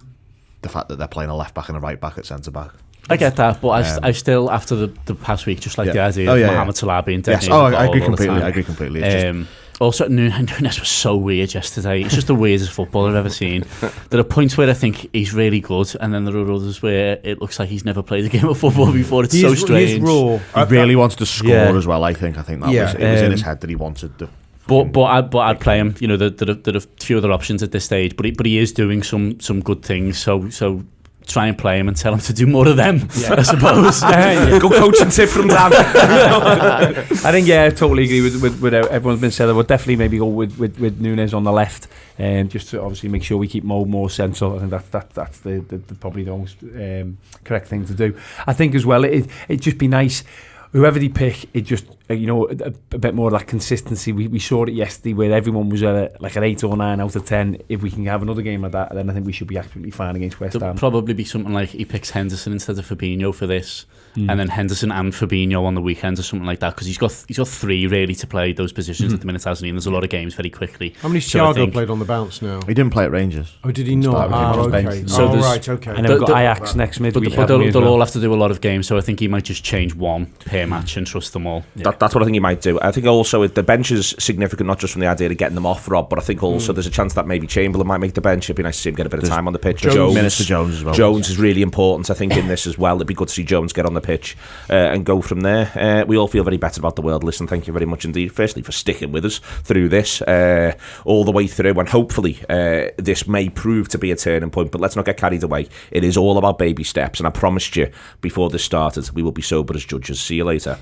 the fact that they're playing a left back and a right back at centre back. I get that, but I still, after the past week, just like the idea of Mohamed Salah being dead. I agree completely. It's also, Nunes was so weird yesterday. He's just the weirdest footballer I've ever seen. There are points where I think he's really good, and then there are others where it looks like he's never played a game of football before. It's so strange. He's raw. He really wanted to score as well. I think that was in his head that he wanted the. But I'd play him. You know, there are a few other options at this stage, but he is doing some good things. So try and play him and tell him to do more of them. I suppose. Good coaching tip from Dan. I think I totally agree with what everyone's been said. I would definitely maybe go with Nunes on the left, just to obviously make sure we keep Mo more central. I think that's the probably the most correct thing to do. I think as well it'd just be nice. Whoever they pick, it just, a bit more of that consistency. We saw it yesterday where everyone was like an 8 or 9 out of 10. If we can have another game like that, then I think we should be absolutely fine against West Ham. There'll probably be something like he picks Henderson instead of Fabinho for this, and then Henderson and Fabinho on the weekend or something like that, because he's got 3 really to play those positions at the minute, hasn't he? And there's a lot of games very quickly. How many Thiago played on the bounce now? He didn't play at Rangers. Oh, did he not? Okay. So okay. And then we've got Ajax next midweek. But they'll all have to do a lot of games, so I think he might just change one per match and trust them all. That's what I think he might do. I think also the bench is significant, not just from the idea of getting them off, Rob, but I think also there's a chance that maybe Chamberlain might make the bench. It'd be nice to see him get a bit of time on the pitch. Minutes to Jones as well. Jones is really important, I think, in this as well. It'd be good to see Jones get on the pitch and go from there. We all feel very better about the world. Listen, thank you very much indeed, firstly, for sticking with us through this all the way through, and hopefully this may prove to be a turning point, but let's not get carried away. It is all about baby steps, and I promised you before this started we will be sober as judges. See you later.